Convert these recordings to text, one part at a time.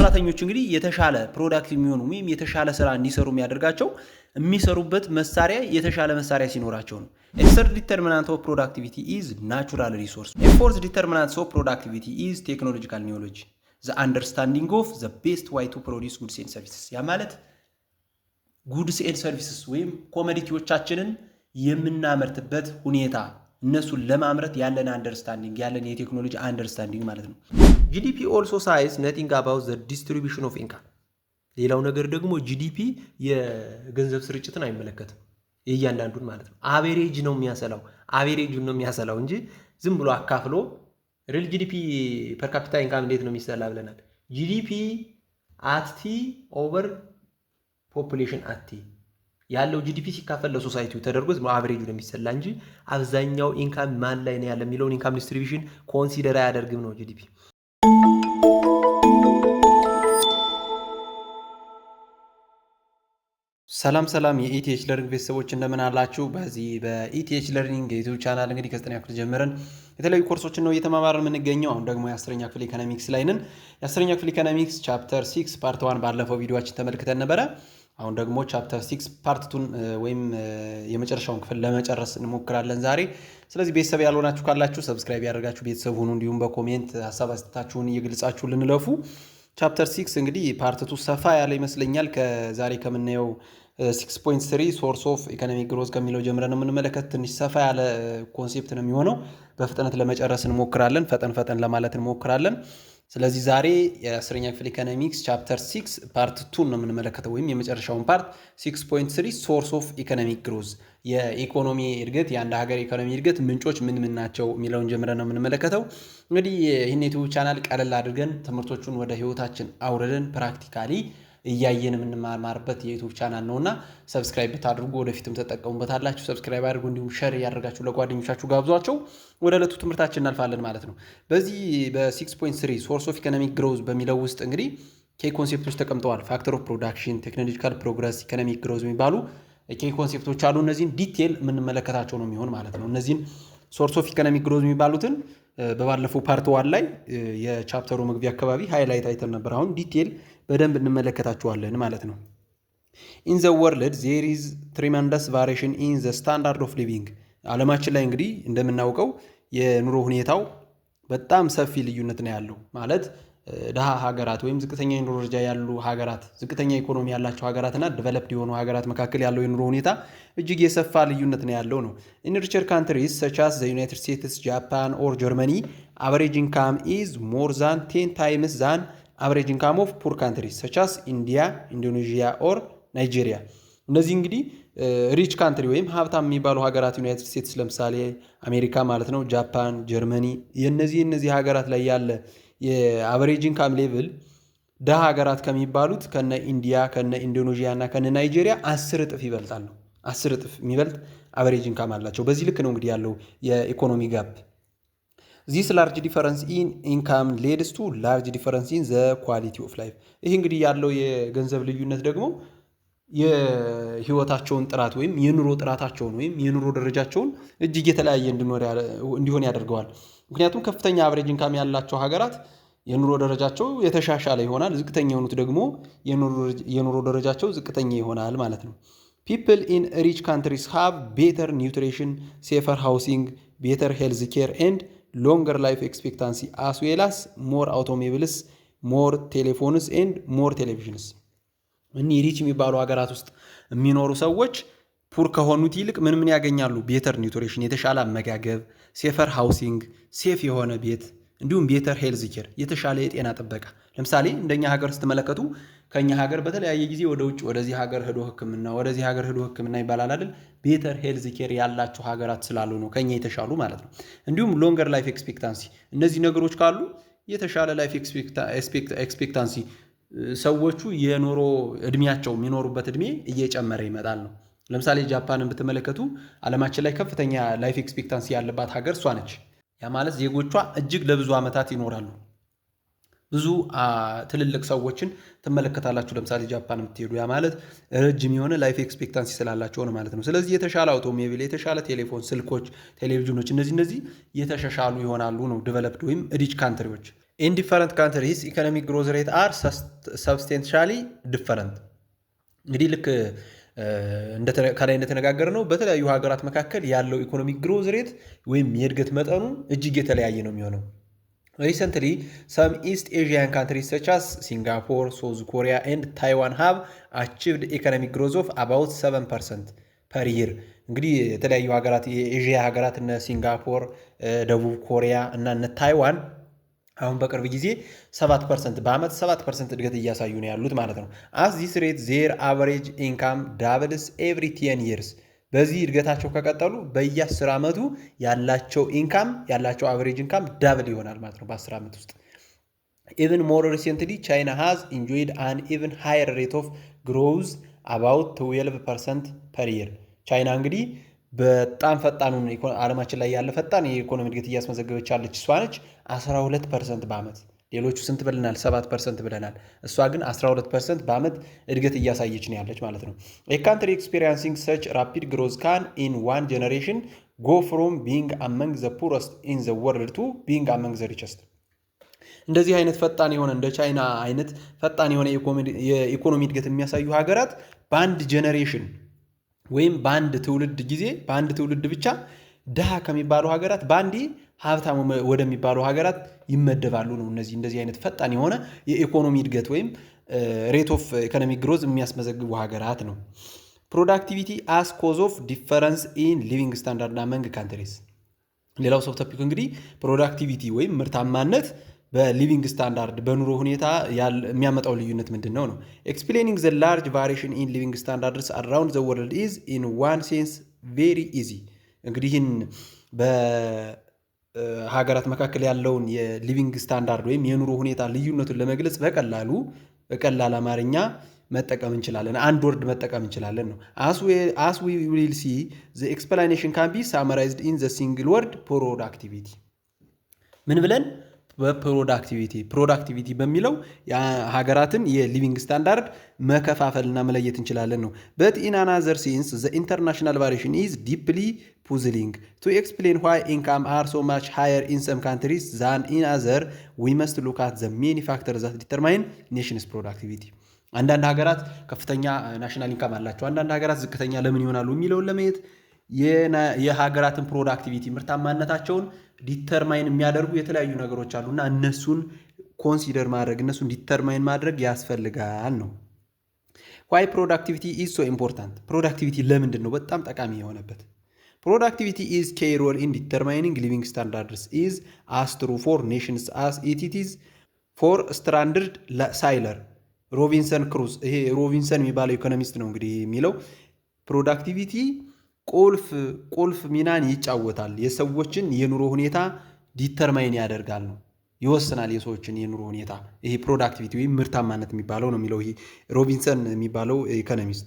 ሰራተኞች እንግዲህ የተሻለ ፕሮዳክቲቭ የሚሆኑ ወይም የተሻለ ስራ እንዲሰሩ የሚያደርጋቸው የሚሰሩበት መሳሪያ የተሻለ መሳሪያ ሲኖራቸው ነው። ኤክስተር ዲተርሚናንት ኦፍ ፕሮዳክቲቪቲ ኢዝ ናቹራል ሪሶርስ። ፎርዝ ዲተርሚናንት ኦፍ ፕሮዳክቲቪቲ ኢዝ ቴክኖሎጂካል ኒዮሎጂ ዘ አንደርስታንዲንግ ኦፍ ዘ ቤስት ዋይ ቱ ፕሮዲስ ጉድስ ኤንድ ሰርቪስስ። ያ ማለት ጉድስ ኤንድ ሰርቪስስ ወይም ኮሞዲቲዎቻችንን የምናመርትበት ሁኔታ እነሱን ለማምረት ያለን አንደርስታንዲንግ ያለን የቴክኖሎጂ አንደርስታንዲንግ ማለት ነው። ጂዲፒ ኦልሶ ሳይዝ ነቲንግ አባውት ዘ ዲስትሪቢዩሽን ኦፍ ኢንካም። ሌላው ነገር ደግሞ ጂዲፒ የገንዘብ ስርጭትን አይመለከትም፣ የእያንዳንዱን ማለት ነው። አቬሬጅ ነው የሚያሰላው እንጂ ዝም ብሎ አካፍሎ ሪል ጂዲፒ ፐር ካፒታ ኢንካም እንዴት ነው የሚሰላ ብለናል። ጂዲፒ አቲ ኦቨር ፖፑሌሽን አቲ ያለው ጂዲፒ ሲካፈል ለሶሳይቲው ተደርጎ አቨሬጁ ነው የሚሰላ እንጂ አብዛኛው ኢንካም ማን ላይ ነው ያለ የሚለውን ኢንካም ዲስትሪቢዩሽን ኮንሲደር አያደርግም ነው ጂዲፒ። ሰላም የኢቲኤች ለርኒንግ ቤተሰቦች እንደምን አላችሁ? በዚህ በኢቲኤች ለርኒንግ የዩቲዩብ ቻናል እንግዲህ ከ9ኛ ክፍል ጀምረን የተለያዩ ኮርሶችን ነው እየተማማርን የምንገኘው። አሁን ደግሞ የ10ኛ ክፍል ኢኮኖሚክስ ላይ ነን። የ10ኛ ክፍል ኢኮኖሚክስ ቻፕተር 6 ፓርት 1 ባለፈው ቪዲዮአችን ተመልክተን ነበረ። አሁን ደግሞ ቻፕተር 6 ፓርት 2 ወይም የመጨረሻውን ክፍል ለመጨረስ እንሞክራለን ዛሬ። ስለዚህ ቤተሰብ ያልሆናችሁ ካላችሁ ሰብስክራይብ ያደርጋችሁ ቤተሰብ ሁኑ። እንዲሁም በኮሜንት ሀሳብ አስተያየታችሁን እየገለጻችሁ ልንለፉ። ቻፕተር 6 እንግዲህ ፓርት 2 ሰፋ ያለ ይመስለኛል። ከዛሬ ከምናየው 6.3 ሶርስ ኦፍ ኢኮኖሚክ ግሮዝ ከሚለው ጀምረን ነው የምንመለከት። ትንሽ ሰፋ ያለ ኮንሴፕት ነው የሚሆነው። በፍጥነት ለመጨረስ እንሞክራለን፣ ፈጠን ለማለት እንሞክራለን። ስለዚህ ዛሬ የ10ኛ ክፍል ኢኮኖሚክስ ቻፕተር 6 ፓርት 2 ነው የምንመለከተው፣ ወይም የመጨረሻውን ፓርት 6.3 ሶርስ ኦፍ ኢኮኖሚክ ግሮዝ፣ የኢኮኖሚ እድገት የአንድ ሀገር ኢኮኖሚ እድገት ምንጮች ምን ናቸው የሚለውን ጀምረን ነው የምንመለከተው። እንግዲህ ይህን ዩቲዩብ ቻናል ቀለል አድርገን ትምህርቶቹን ወደ ህይወታችን አውርደን ፕራክቲካሊ እያየን የምንማማርበት የዩቲዩብ ቻናል ነውና ሰብስክራይብ ብታድርጉ ወደፊትም ተጠቀሙበታላችሁ። ሰብስክራይብ አድርጉ፣ እንዲሁም ሼር ያደርጋችሁ ለጓደኞቻችሁ ጋብዟቸው። ወደ ዕለቱ ትምህርታችን እናልፋለን ማለት ነው። በዚህ በ6.3 ሶርስ ኦፍ ኢኮኖሚክ ግሮዝ በሚለው ውስጥ እንግዲህ ኬ ኮንሴፕቶች ተቀምጠዋል። ፋክተር ኦፍ ፕሮዳክሽን፣ ቴክኖሎጂካል ፕሮግረስ፣ ኢኮኖሚክ ግሮዝ የሚባሉ ኬ ኮንሴፕቶች አሉ። እነዚህን ዲቴል የምንመለከታቸው ነው የሚሆን ማለት ነው። እነዚህን ሶርስ ኦፍ ኢኮኖሚክ ግሮዝ የሚባሉትን በባለፈው ፓርት 1 ላይ የቻፕተሩ መግቢያ አካባቢ ሃይላይት አይተን ነበር። አሁን ዲቴል በደንብ እንመለከታቸዋለን ማለት ነው። ኢን ዘ ወርልድ ዜር ኢዝ ትሪመንደስ ቫሪዬሽን ኢን ዘ ስታንዳርድ ኦፍ ሊቪንግ። ዓለማችን ላይ እንግዲህ እንደምናውቀው የኑሮ ሁኔታው በጣም ሰፊ ልዩነት ነው ያለው። ማለት ድሃ ሀገራት ወይም ዝቅተኛ የኑሮ ደረጃ ያሉ ሀገራት፣ ዝቅተኛ ኢኮኖሚ ያላቸው ሀገራትና ዴቨሎፕድ የሆኑ ሀገራት መካከል ያለው የኑሮ ሁኔታ እጅግ የሰፋ ልዩነት ነው ያለው ነው። ኢን ሪቸር ካንትሪስ ሰች አስ ዘ ዩናይትድ ስቴትስ፣ ጃፓን ኦር ጀርመኒ አቨሬጅ ኢንካም ኢዝ ሞር ዛን 10 ታይምስ ዛን አቨሬጅ ኢንካም ኦፍ ፑር ካንትሪስ ሰች አስ ኢንዲያ፣ ኢንዶኔዥያ ኦር ናይጄሪያ። እነዚህ እንግዲህ ሪች ካንትሪ ወይም ሀብታም የሚባሉ ሀገራት ዩናይትድ ስቴትስ ለምሳሌ አሜሪካ ማለት ነው፣ ጃፓን፣ ጀርመኒ የነዚህ ሀገራት ላይ ያለ የአቨሬጅ ኢንካም ሌቭል ደሃ ሀገራት ከሚባሉት ከነ ኢንዲያ፣ ከነ ኢንዶኔዥያ እና ከነ ናይጄሪያ 10 እጥፍ ይበልጣል ነው። 10 እጥፍ የሚበልጥ አቨሬጅ ኢንካም አላቸው። በዚህ ልክ ነው እንግዲህ ያለው የኢኮኖሚ ጋፕ። ዚስ ላርጅ ዲፈረንስ ኢን ኢንካም ሌድስ ቱ ላርጅ ዲፈረንስ ኢን ዘ ኳሊቲ ኦፍ ላይፍ። ይህ እንግዲህ ያለው የገንዘብ ልዩነት ደግሞ የህይወታቸውን ጥራት ወይም የኑሮ ጥራታቸውን ወይም የኑሮ ደረጃቸውን እጅግ የተለያየ እንዲሆን ያደርገዋል። ምክንያቱም ከፍተኛ አቨሬጅ ኢንካም ያላቸው ሀገራት የኑሮ ደረጃቸው የተሻሻለ ይሆናል፣ ዝቅተኛ የሆኑት ደግሞ የኑሮ ደረጃቸው ዝቅተኛ ይሆናል ማለት ነው። ፒፕል ኢን ሪች ካንትሪስ ሃቭ ቤተር ኒውትሪሽን፣ ሴፈር ሃውሲንግ፣ ቤተር ሄልዝ ኬር ኤንድ ሎንገር ላይፍ ኤክስፔክታንሲ አስ ዌል አስ ሞር አውቶሞቢልስ፣ ሞር ቴሌፎንስ ኤንድ ሞር ቴሌቪዥንስ። እኒህ ሪች የሚባሉ ሀገራት ውስጥ የሚኖሩ ሰዎች ፑር ከሆኑት ይልቅ ምን ያገኛሉ? ቤተር ኒውትሪሽን፣ የተሻለ አመጋገብ፣ ሴፈር ሃውሲንግ፣ ሴፍ የሆነ ቤት፣ እንዲሁም ቤተር ሄልዝ ኬር፣ የተሻለ የጤና ጥበቃ። ለምሳሌ እንደኛ ሀገር ስትመለከቱ ከኛ ሀገር በተለያየ ጊዜ ወደ ውጭ ወደዚህ ሀገር ሄዶ ሕክምና ይባላል አይደል? ቤተር ሄልዝ ኬር ያላቸው ሀገራት ስላሉ ነው ከኛ የተሻሉ ማለት ነው። እንዲሁም ሎንገር ላይፍ ኤክስፔክታንሲ፣ እነዚህ ነገሮች ካሉ የተሻለ ላይፍ ኤክስፔክታንሲ ሰዎቹ የኑሮ እድሜያቸው የሚኖሩበት እድሜ እየጨመረ ይመጣል ነው። ለምሳሌ ጃፓንን ብትመለከቱ ዓለማችን ላይ ከፍተኛ ላይፍ ኤክስፔክታንሲ ያለባት ሀገር እሷ ነች። ያ ማለት ዜጎቿ እጅግ ለብዙ ዓመታት ይኖራሉ። ብዙ ትልልቅ ሰዎችን ትመለከታላችሁ። ለምሳሌ ጃፓን የምትሄዱ ያ ማለት ረጅም የሆነ ላይፍ ኤክስፔክታንሲ ስላላቸው ነው ማለት ነው። ስለዚህ የተሻለ አውቶሞቢል፣ የተሻለ ቴሌፎን፣ ስልኮች፣ ቴሌቪዥኖች እነዚህ የተሻሻሉ ይሆናሉ ነው ዴቨሎፕድ ወይም ሪች ካንትሪዎች። ኢን ዲፈረንት ካንትሪስ ኢኮኖሚክ ግሮዝ ሬት አር ሰብስቴንሻሊ ዲፈረንት። እንግዲህ ልክ ከላይ እንደተነጋገር ነው በተለያዩ ሀገራት መካከል ያለው ኢኮኖሚክ ግሮዝ ሬት ወይም የእድገት መጠኑ እጅግ የተለያየ ነው የሚሆነው። ሪሰንትሊ ሰም ኢስት ኤዥያን ካንትሪስ ሰች አስ ሲንጋፖር፣ ሳውዝ ኮሪያ ኤንድ ታይዋን ሃቭ አቺቭድ ኢኮኖሚክ ግሮዝ ኦፍ አባውት 7% ፐር ይር። እንግዲህ የተለያዩ ሀገራት የኤዥያ ሀገራት እነ ሲንጋፖር፣ ደቡብ ኮሪያ እና እነ ታይዋን አሁን በቅርብ ጊዜ 7% በአመት 7% እድገት እያሳዩ ነው ያሉት ማለት ነው። አስ ዚስ ሬት ዜር አቨሬጅ ኢንካም ዳብልስ ኤቭሪ 10 ይርስ። በዚህ እድገታቸው ከቀጠሉ በየ10 ዓመቱ ያላቸው ኢንካም ያላቸው አቨሬጅ ኢንካም ዳብል ይሆናል ማለት ነው በ10 ዓመት ውስጥ። ኢቨን ሞር ሪሰንትሊ ቻይና ሃዝ ኢንጆይድ አን ኢቨን ሃየር ሬት ኦፍ ግሮዝ አባውት 12% ፐር ይር። ቻይና እንግዲህ በጣም ፈጣኑን ዓለማችን ላይ ያለ ፈጣን የኢኮኖሚ እድገት እያስመዘገበች ያለች እሷ ነች 12% በአመት። ሌሎቹ ስንት ብለናል? 7% ብለናል። እሷ ግን 12% በአመት እድገት እያሳየች ነው ያለች ማለት ነው። ካንትሪ ኤክስፔሪንሲንግ ሰች ራፒድ ግሮዝ ካን ኢን ዋን ጀነሬሽን ጎ ፍሮም ቢንግ አመንግ ዘ ፑረስት ኢን ዘ ወርልድ ቱ ቢንግ አመንግ ዘ ሪቸስት። እንደዚህ አይነት ፈጣን የሆነ እንደ ቻይና አይነት ፈጣን የሆነ የኢኮኖሚ እድገት የሚያሳዩ ሀገራት በአንድ ጀነሬሽን ወይም በአንድ ትውልድ ጊዜ በአንድ ትውልድ ብቻ ድሃ ከሚባሉ ሀገራት በአንዴ ሀብታም ወደሚባሉ ሀገራት ይመደባሉ ነው። እንደዚህ አይነት ፈጣን የሆነ የኢኮኖሚ እድገት ወይም ሬት ኦፍ ኢኮኖሚክ ግሮዝ የሚያስመዘግቡ ሀገራት ነው። ፕሮዳክቲቪቲ አስ ኮዝ ኦፍ ዲፈረንስ ኢን ሊቪንግ ስታንዳርድ አመንግ ካንትሪስ። ሌላው ሰብ ቶፒክ እንግዲህ ፕሮዳክቲቪቲ ወይም ምርታማነት በሊቪንግ ስታንዳርድ በኑሮ ሁኔታ የሚያመጣው ልዩነት ምንድን ነው? ኤክስፕሌኒንግ ዘ ላርጅ ቫሪዬሽን ኢን ሊቪንግ ስታንዳርድስ አራውንድ ዘ ወርልድ ኢዝ ኢን ዋን ሴንስ ቬሪ ኢዚ። እንግዲህ ይህን በሀገራት መካከል ያለውን የሊቪንግ ስታንዳርድ ወይም የኑሮ ሁኔታ ልዩነቱን ለመግለጽ በቀላል አማርኛ መጠቀም እንችላለን። አንድ ወርድ መጠቀም እንችላለን ነው። አስ ዊ ዊል ሲ ዘ ኤክስፕላኔሽን ካን ቢ ሳመራይዝድ ኢን ዘ ሲንግል ወርድ ፕሮዳክቲቪቲ። ምን ብለን ፕሮዳክቲቪቲ በሚለው ሀገራትን የሊቪንግ ስታንዳርድ መከፋፈልና መለየት እንችላለን ነው። በት ኢን አናዘር ሴንስ ዘ ኢንተርናሽናል ቫሪዬሽን ኢዝ ዲፕሊ ፑዝሊንግ ቱ ኤክስፕሌን ዋይ ኢንካም አር ሶ ማች ሃየር ኢን ሰም ካንትሪስ ዛን ኢን አዘር ዊ መስት ሉክ አት ዘ ሜኒ ፋክተር ዛት ዲተርማይን ኔሽንስ ፕሮዳክቲቪቲ። አንዳንድ ሀገራት ከፍተኛ ናሽናል ኢንካም አላቸው፣ አንዳንድ ሀገራት ዝቅተኛ ለምን ይሆናሉ የሚለውን ለማየት የሀገራትን ፕሮዳክቲቪቲ ምርታማነታቸውን ዲተርማይን የሚያደርጉ የተለያዩ ነገሮች አሉና እነሱን ኮንሲደር ማድረግ እነሱን ዲተርማይን ማድረግ ያስፈልጋል ነው። ዋይ ፕሮዳክቲቪቲ ኢዝ ሶ ኢምፖርታንት። ፕሮዳክቲቪቲ ለምንድን ነው በጣም ጠቃሚ የሆነበት? ፕሮዳክቲቪቲ ኢዝ ኬይ ሮል ኢን ዲተርማይኒንግ ሊቪንግ ስታንዳርድስ ኢዝ አስ ትሩ ፎር ኔሽንስ አስ ኢት ኢዝ ፎር ስትራንድርድ ሳይለር ሮቢንሰን ክሩዝ። ይሄ ሮቢንሰን የሚባለው ኢኮኖሚስት ነው እንግዲህ የሚለው ፕሮዳክቲቪቲ ቁልፍ ሚናን ይጫወታል፣ የሰዎችን የኑሮ ሁኔታ ዲተርማይን ያደርጋል ነው፣ ይወስናል የሰዎችን የኑሮ ሁኔታ። ይሄ ፕሮዳክቲቪቲ ወይም ምርታማነት የሚባለው ነው የሚለው ይሄ ሮቢንሰን የሚባለው ኢኮኖሚስት።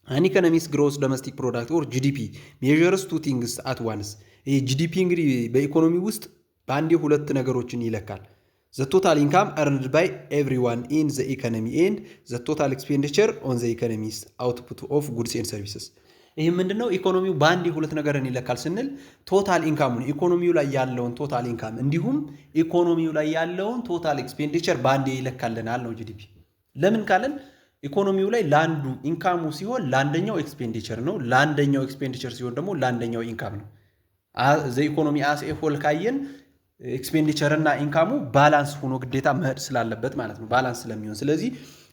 አን ኢኮኖሚስት ግሮስ ዶሜስቲክ ፕሮዳክት ኦር ጂዲፒ ሜዠርስ ቱ ቲንግስ አት ዋንስ። ይሄ ጂዲፒ እንግዲህ በኢኮኖሚ ውስጥ በአንዴ ሁለት ነገሮችን ይለካል። ዘ ቶታል ኢንካም earned by everyone in the economy and the total expenditure on the economy's output of goods and services። ይህ ምንድነው? ኢኮኖሚው በአንድ ሁለት ነገርን ይለካል ስንል ቶታል ኢንካሙን ኢኮኖሚው ላይ ያለውን ቶታል ኢንካም እንዲሁም ኢኮኖሚው ላይ ያለውን ቶታል ኤክስፔንዲቸር በአንድ ይለካልናል ነው ጂዲፒ። ለምን ካለን ኢኮኖሚው ላይ ለአንዱ ኢንካሙ ሲሆን ለአንደኛው ኤክስፔንዲቸር ነው፣ ለአንደኛው ኤክስፔንዲቸር ሲሆን ደግሞ ለአንደኛው ኢንካም ነው። ዘ ኢኮኖሚ አስ ኤ ሆል ካየን ኤክስፔንዲቸር እና ኢንካሙ ባላንስ ሆኖ ግዴታ መሄድ ስላለበት ማለት ነው፣ ባላንስ ስለሚሆን። ስለዚህ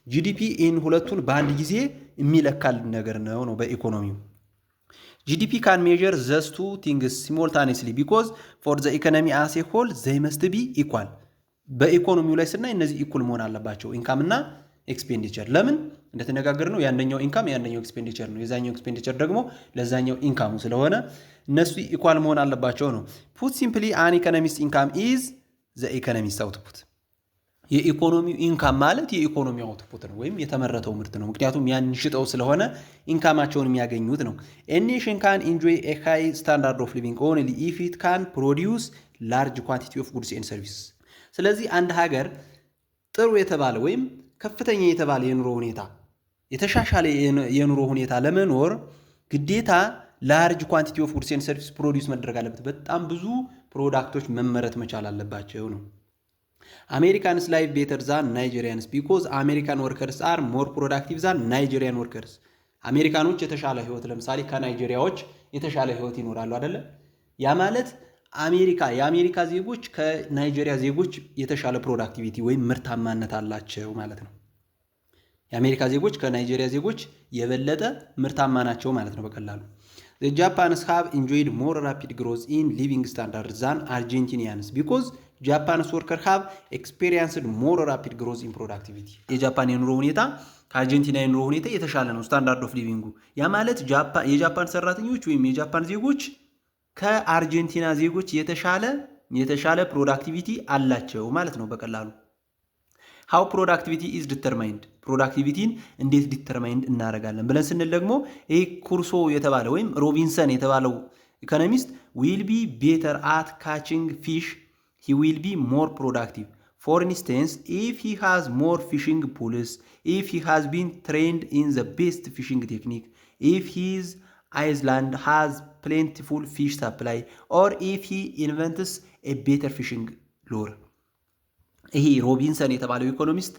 ጂዲፒ ኢን ሁለቱን በአንድ ጊዜ የሚለካል ነገር ነው በኢኮኖሚው። ጂዲፒ ካን ሜዠር ዘስ ቱ ቲንግስ ሲሞልታኔስሊ ቢኮዝ ፎር ዘ ኢኮኖሚ አስ ኤ ሆል ዘይ መስት ቢ ኢኳል። በኢኮኖሚው ላይ ስናይ እነዚህ ኢኩል መሆን አለባቸው፣ ኢንካም እና ኤክስፔንዲቸር። ለምን እንደተነጋገር ነው የአንደኛው ኢንካም የአንደኛው ኤክስፔንዲቸር ነው፣ የዛኛው ኤክስፔንዲቸር ደግሞ ለዛኛው ኢንካሙ ስለሆነ እነሱ ኢኳል መሆን አለባቸው ነው። ፑት ሲምፕሊ አን ኢኮኖሚስት ኢንካም ኢዝ ዘ ኢኮኖሚስት አውትፑት። የኢኮኖሚው ኢንካም ማለት የኢኮኖሚ አውትፑት ነው ወይም የተመረተው ምርት ነው። ምክንያቱም ያን ሽጠው ስለሆነ ኢንካማቸውን የሚያገኙት ነው። ኤ ኔሽን ካን ኢንጆይ ኤ ሃይ ስታንዳርድ ኦፍ ሊቪንግ ኦንሊ ኢፍ ኢት ካን ፕሮዲውስ ላርጅ ኳንቲቲ ኦፍ ጉድስ ኤንድ ሰርቪስስ። ስለዚህ አንድ ሀገር ጥሩ የተባለ ወይም ከፍተኛ የተባለ የኑሮ ሁኔታ የተሻሻለ የኑሮ ሁኔታ ለመኖር ግዴታ ላርጅ ኳንቲቲ ኦፍ ጉድስ ኤንድ ሰርቪስ ፕሮዲውስ መደረግ አለበት። በጣም ብዙ ፕሮዳክቶች መመረት መቻል አለባቸው ነው። አሜሪካንስ ላይቭ ቤተር ዛን ናይጄሪያንስ ቢኮዝ አሜሪካን ወርከርስ አር ሞር ፕሮዳክቲቭ ዛን ናይጄሪያን ወርከርስ። አሜሪካኖች የተሻለ ህይወት ለምሳሌ ከናይጄሪያዎች የተሻለ ህይወት ይኖራሉ አይደለ? ያ ማለት የአሜሪካ ዜጎች ከናይጄሪያ ዜጎች የተሻለ ፕሮዳክቲቪቲ ወይም ምርታማነት አላቸው ማለት ነው። የአሜሪካ ዜጎች ከናይጄሪያ ዜጎች የበለጠ ምርታማ ናቸው ማለት ነው በቀላሉ። The Japanese have enjoyed more rapid growth in living standards than Argentinians because Japanese workers have experienced more rapid growth in productivity. የጃፓን የኑሮ ሁኔታ ከአርጀንቲና የኑሮ ሁኔታ የተሻለ ነው ስታንዳርድ ኦፍ ሊቪንጉ። ያ ማለት የጃፓን ሰራተኞች ወይም የጃፓን ዜጎች ከአርጀንቲና ዜጎች የተሻለ ፕሮዳክቲቪቲ አላቸው ማለት ነው በቀላሉ። ሃው ፕሮዳክቲቪቲ ኢዝ ዲተርማይንድ፣ ፕሮዳክቲቪቲን እንዴት ዲተርማይንድ እናደርጋለን ብለን ስንል ደግሞ ይህ ኩርሶ የተባለ ወይም ሮቢንሰን የተባለው ኢኮኖሚስት ዊል ቢ ቤተር አት ካቺንግ ፊሽ ሂ ዊል ቢ ሞር ፕሮዳክቲቭ ፎር ኢንስታንስ ኢፍ ሂ ሃዝ ሞር ፊሽንግ ፑልስ ኢፍ ሂ ሃዝ ቢን ትሬንድ ኢን ዘ ቤስት ፊሽንግ ቴክኒክ ኢፍ ሂዝ አይስላንድ ሃዝ plentiful fish supply or if he invents a better fishing lure። ይሄ ሮቢንሰን የተባለው ኢኮኖሚስት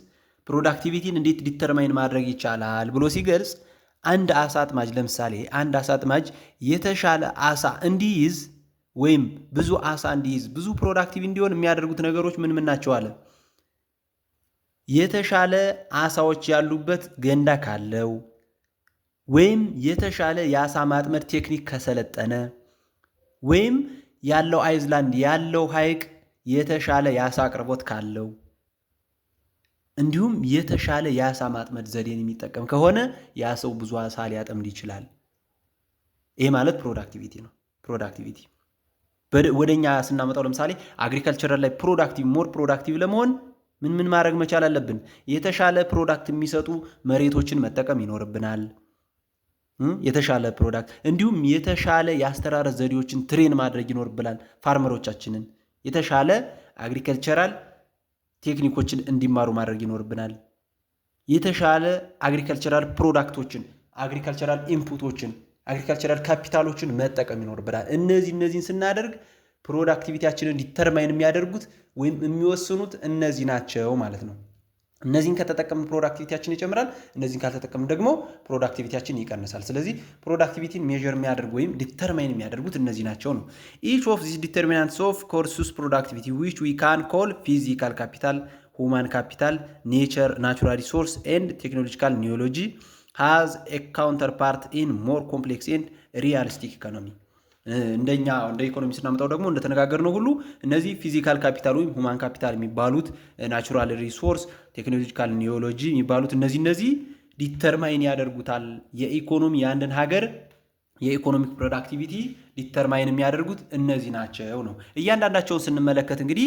ፕሮዳክቲቪቲን እንዴት ዲተርማይን ማድረግ ይቻላል ብሎ ሲገልጽ አንድ አሳ አጥማጅ ለምሳሌ አንድ አሳ አጥማጅ የተሻለ አሳ እንዲይዝ ወይም ብዙ አሳ እንዲይዝ ብዙ ፕሮዳክቲቭ እንዲሆን የሚያደርጉት ነገሮች ምን ናቸው አለ። የተሻለ አሳዎች ያሉበት ገንዳ ካለው ወይም የተሻለ የአሳ ማጥመድ ቴክኒክ ከሰለጠነ ወይም ያለው አይዝላንድ ያለው ሐይቅ የተሻለ የአሳ አቅርቦት ካለው እንዲሁም የተሻለ የአሳ ማጥመድ ዘዴን የሚጠቀም ከሆነ ያ ሰው ብዙ አሳ ሊያጠምድ ይችላል። ይሄ ማለት ፕሮዳክቲቪቲ ነው። ፕሮዳክቲቪቲ ወደኛ ስናመጣው ለምሳሌ አግሪካልቸራል ላይ ሞር ፕሮዳክቲቭ ለመሆን ምን ማድረግ መቻል አለብን? የተሻለ ፕሮዳክት የሚሰጡ መሬቶችን መጠቀም ይኖርብናል። የተሻለ ፕሮዳክት እንዲሁም የተሻለ የአስተራረስ ዘዴዎችን ትሬን ማድረግ ይኖርብናል። ፋርመሮቻችንን የተሻለ አግሪካልቸራል ቴክኒኮችን እንዲማሩ ማድረግ ይኖርብናል። የተሻለ አግሪካልቸራል ፕሮዳክቶችን፣ አግሪካልቸራል ኢንፑቶችን፣ አግሪካልቸራል ካፒታሎችን መጠቀም ይኖርብናል። እነዚህን ስናደርግ ፕሮዳክቲቪቲያችንን ዲተርማይን የሚያደርጉት ወይም የሚወስኑት እነዚህ ናቸው ማለት ነው። እነዚህን ከተጠቀምን ፕሮዳክቲቪቲያችን ይጨምራል። እነዚህን ካልተጠቀምን ደግሞ ፕሮዳክቲቪቲያችን ይቀንሳል። ስለዚህ ፕሮዳክቲቪቲን ሜዥር የሚያደርጉ ወይም ዲተርማይን የሚያደርጉት እነዚህ ናቸው ነው። ኢች ኦፍ ዚስ ዲተርሚናንትስ ኦፍ ኮርሱስ ፕሮዳክቲቪቲ ዊች ዊ ካን ኮል ፊዚካል ካፒታል፣ ሁማን ካፒታል፣ ናቹራል ሪሶርስ ኤንድ ቴክኖሎጂካል ኒዮሎጂ ሃዝ ኤ ካውንተር ፓርት ኢን ሞር ኮምፕሌክስ ኤንድ ሪያሊስቲክ ኢኮኖሚ። እንደ ኢኮኖሚ ስናመጣው ደግሞ እንደተነጋገርነው ሁሉ እነዚህ ፊዚካል ካፒታል ወይም ሁማን ካፒታል የሚባሉት ናቹራል ሪሶርስ፣ ቴክኖሎጂካል ኒዮሎጂ የሚባሉት እነዚህ ዲተርማይን ያደርጉታል የአንድን ሀገር የኢኮኖሚክ ፕሮዳክቲቪቲ ዲተርማይን የሚያደርጉት እነዚህ ናቸው ነው። እያንዳንዳቸውን ስንመለከት እንግዲህ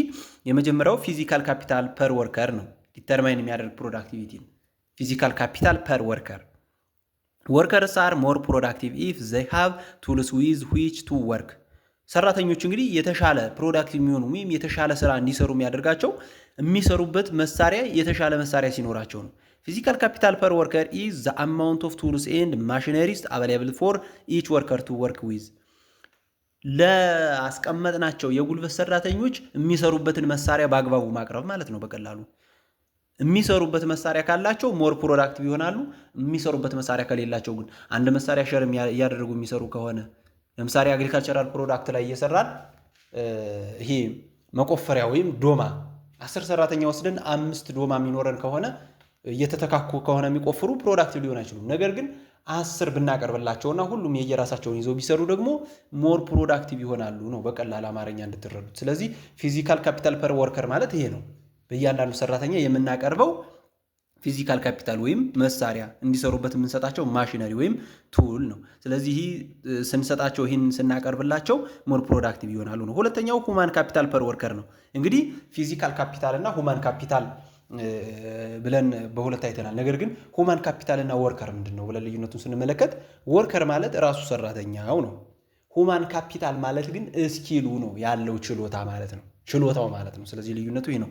የመጀመሪያው ፊዚካል ካፒታል ፐር ወርከር ነው ዲተርማይን የሚያደርግ ፕሮዳክቲቪቲ። ፊዚካል ካፒታል ፐር ወርከር ወርከርስ አር ሞር ፕሮዳክቲቭ ኢፍ ዘይ ሃቭ ቱልስ ዊዝ ዊች ቱ ወርክ። ሰራተኞች እንግዲህ የተሻለ ፕሮዳክቲቭ የሚሆኑ ወይም የተሻለ ስራ እንዲሰሩ የሚያደርጋቸው የሚሰሩበት መሳሪያ የተሻለ መሳሪያ ሲኖራቸው ነው። ፊዚካል ካፒታል ፐር ወርከር ኢዝ ዘ አማውንት ኦፍ ቱልስ ኤንድ ማሽነሪስ አቬይላብል ፎር ኢች ወርከር ቱ ወርክ ዊዝ። ለአስቀመጥናቸው የጉልበት ሰራተኞች የሚሰሩበትን መሳሪያ በአግባቡ ማቅረብ ማለት ነው በቀላሉ። የሚሰሩበት መሳሪያ ካላቸው ሞር ፕሮዳክቲቭ ይሆናሉ። የሚሰሩበት መሳሪያ ከሌላቸው ግን አንድ መሳሪያ ሸር እያደረጉ የሚሰሩ ከሆነ ለምሳሌ አግሪካልቸራል ፕሮዳክት ላይ እየሰራን ይሄ መቆፈሪያ ወይም ዶማ 10 ሰራተኛ ወስደን 5 ዶማ የሚኖረን ከሆነ እየተተካኩ ከሆነ የሚቆፍሩ ፕሮዳክቲቭ ሊሆን አይችሉም። ነገር ግን 10 ብናቀርብላቸውና ሁሉም የየራሳቸውን ይዘው ቢሰሩ ደግሞ ሞር ፕሮዳክቲቭ ይሆናሉ ነው በቀላል አማርኛ እንድትረዱት። ስለዚህ ፊዚካል ካፒታል ፐር ወርከር ማለት ይሄ ነው። በእያንዳንዱ ሰራተኛ የምናቀርበው ፊዚካል ካፒታል ወይም መሳሪያ እንዲሰሩበት የምንሰጣቸው ማሽነሪ ወይም ቱል ነው። ስለዚህ ስንሰጣቸው ይህን ስናቀርብላቸው ሞር ፕሮዳክቲቭ ይሆናሉ ነው። ሁለተኛው ሁማን ካፒታል ፐር ወርከር ነው። እንግዲህ ፊዚካል ካፒታል እና ሁማን ካፒታል ብለን በሁለት አይተናል። ነገር ግን ሁማን ካፒታል እና ወርከር ምንድን ነው ብለን ልዩነቱን ስንመለከት ወርከር ማለት ራሱ ሰራተኛው ነው። ሁማን ካፒታል ማለት ግን እስኪሉ ነው ያለው ችሎታ ማለት ነው። ችሎታው ማለት ነው። ስለዚህ ልዩነቱ ይሄ ነው።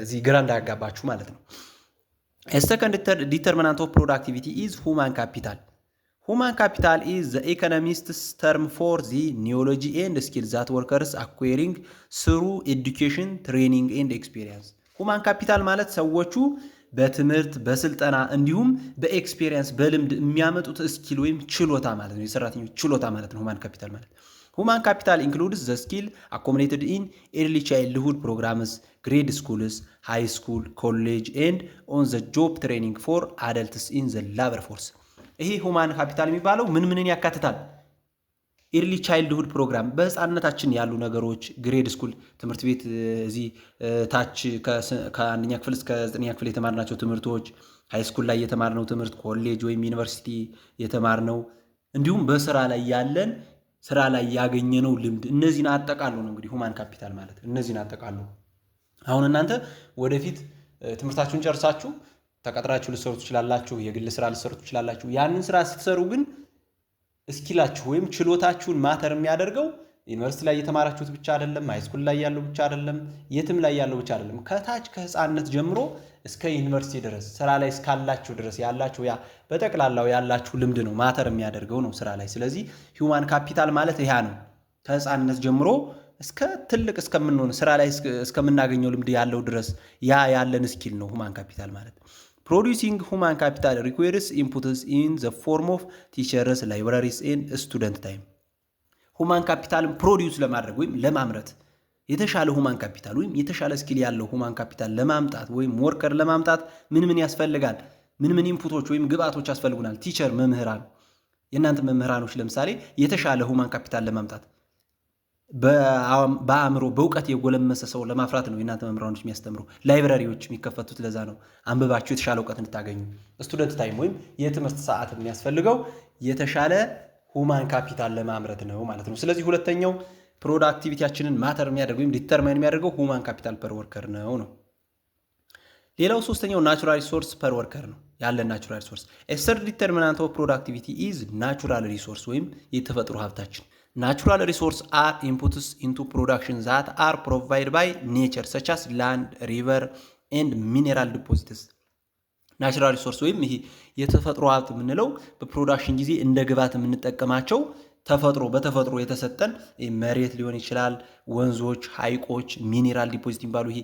እዚህ ግራ እንዳያጋባችሁ ማለት ነው። ሰከንድ ዲተርሚናንት ኦፍ ፕሮዳክቲቪቲ ኢዝ ሁማን ካፒታል። ሁማን ካፒታል ኢዝ ዘ ኢኮኖሚስትስ ተርም ፎር ዚ ኒዮሎጂ ኤንድ ስኪል ዛት ወርከርስ አኩዌሪንግ ስሩ ኤዱኬሽን ትሬኒንግ ኤንድ ኤክስፔሪየንስ። ሁማን ካፒታል ማለት ሰዎቹ በትምህርት በስልጠና እንዲሁም በኤክስፔሪየንስ በልምድ የሚያመጡት ስኪል ወይም ችሎታ ማለት ነው። የሰራተኞች ችሎታ ማለት ነው ሁማን ካፒታል ማለት። ሁማን ካፒታል ኢንክሉድስ ዘ ስኪል አኮሞዴትድ ኢን ኤርሊ ቻይልድሁድ ፕሮግራምስ ግሬድ ስኩልስ ሃይ ስኩል ኮሌጅ ኤንድ ኦን ዘ ጆብ ትሬኒንግ ፎር አደልትስ ኢን ዘ ላበር ፎርስ። ይሄ ሁማን ካፒታል የሚባለው ምንን ያካትታል? ኤርሊ ቻይልድሁድ ፕሮግራም በህፃንነታችን ያሉ ነገሮች፣ ግሬድ ስኩል ትምህርት ቤት እዚህ ታች ከአንደኛ ክፍል እስከ 9ኛ ክፍል የተማርናቸው ትምህርቶች፣ ሃይ ስኩል ላይ የተማርነው ትምህርት፣ ኮሌጅ ወይም ዩኒቨርሲቲ የተማርነው፣ እንዲሁም በስራ ላይ ያለን ስራ ላይ ያገኘነው ልምድ፣ እነዚህን አጠቃሎ ነው እንግዲህ ሁማን ካፒታል ማለት። እነዚህን አጠቃሎ አሁን እናንተ ወደፊት ትምህርታችሁን ጨርሳችሁ ተቀጥራችሁ ልትሰሩ ትችላላችሁ፣ የግል ስራ ልትሰሩ ትችላላችሁ። ያንን ስራ ስትሰሩ ግን እስኪላችሁ ወይም ችሎታችሁን ማተር የሚያደርገው ዩኒቨርሲቲ ላይ የተማራችሁት ብቻ አይደለም፣ ሃይስኩል ላይ ያለው ብቻ አይደለም፣ የትም ላይ ያለው ብቻ አይደለም። ከታች ከህፃንነት ጀምሮ እስከ ዩኒቨርሲቲ ድረስ ስራ ላይ እስካላችሁ ድረስ ያላችሁ ያ በጠቅላላው ያላችሁ ልምድ ነው ማተር የሚያደርገው ነው ስራ ላይ። ስለዚህ ሂውማን ካፒታል ማለት ያ ነው። ከህፃንነት ጀምሮ እስከ ትልቅ እስከምንሆን ስራ ላይ እስከምናገኘው ልምድ ያለው ድረስ ያ ያለን ስኪል ነው ሁማን ካፒታል ማለት። ፕሮዲዩሲንግ ሁማን ካፒታል ሪኩዌርስ ኢንፑትስ ኢን ዘ ፎርም ኦፍ ቲቸርስ ላይብራሪስ ኤንድ ስቱደንት ታይም። ሁማን ካፒታልን ፕሮዲዩስ ለማድረግ ወይም ለማምረት የተሻለ ሁማን ካፒታል ወይም የተሻለ ስኪል ያለው ሁማን ካፒታል ለማምጣት ወይም ወርከር ለማምጣት ምን ያስፈልጋል? ምን ኢንፑቶች ወይም ግብአቶች ያስፈልጉናል? ቲቸር መምህራን፣ የእናንተ መምህራኖች ለምሳሌ የተሻለ ሁማን ካፒታል ለማምጣት በአእምሮ በእውቀት የጎለመሰ ሰው ለማፍራት ነው የእናንተ መምህራኖች የሚያስተምሩ። ላይብራሪዎች የሚከፈቱት ለዛ ነው፣ አንብባችሁ የተሻለ እውቀት እንድታገኙ። ስቱደንት ታይም ወይም የትምህርት ሰዓት የሚያስፈልገው የተሻለ ሁማን ካፒታል ለማምረት ነው ማለት ነው። ስለዚህ ሁለተኛው ፕሮዳክቲቪቲያችንን ማተር የሚያደርገው ወይም ዲተርማይን የሚያደርገው ሁማን ካፒታል ፐር ወርከር ነው። ሌላው ሶስተኛው ናቹራል ሪሶርስ ፐር ወርከር ነው። ያለን ናቹራል ሪሶርስ ሰርድ ዲተርሚናንት ኦፍ ፕሮዳክቲቪቲ ኢዝ ናቹራል ሪሶርስ ወይም የተፈጥሮ ሀብታችን። ናቹራል ሪሶርስ አር ኢንፑትስ ኢንቱ ፕሮዳክሽን ዛት አር ፕሮቫይድ ባይ ኔቸር ሰቻስ ላንድ ሪቨር ኤንድ ሚኔራል ዲፖዚትስ። ናቹራል ሪሶርስ ወይም ይሄ የተፈጥሮ ሀብት የምንለው በፕሮዳክሽን ጊዜ እንደ ግብዓት የምንጠቀማቸው በተፈጥሮ የተሰጠን መሬት ሊሆን ይችላል፣ ወንዞች፣ ሐይቆች፣ ሚኔራል ዲፖዚት የሚባሉ ይሄ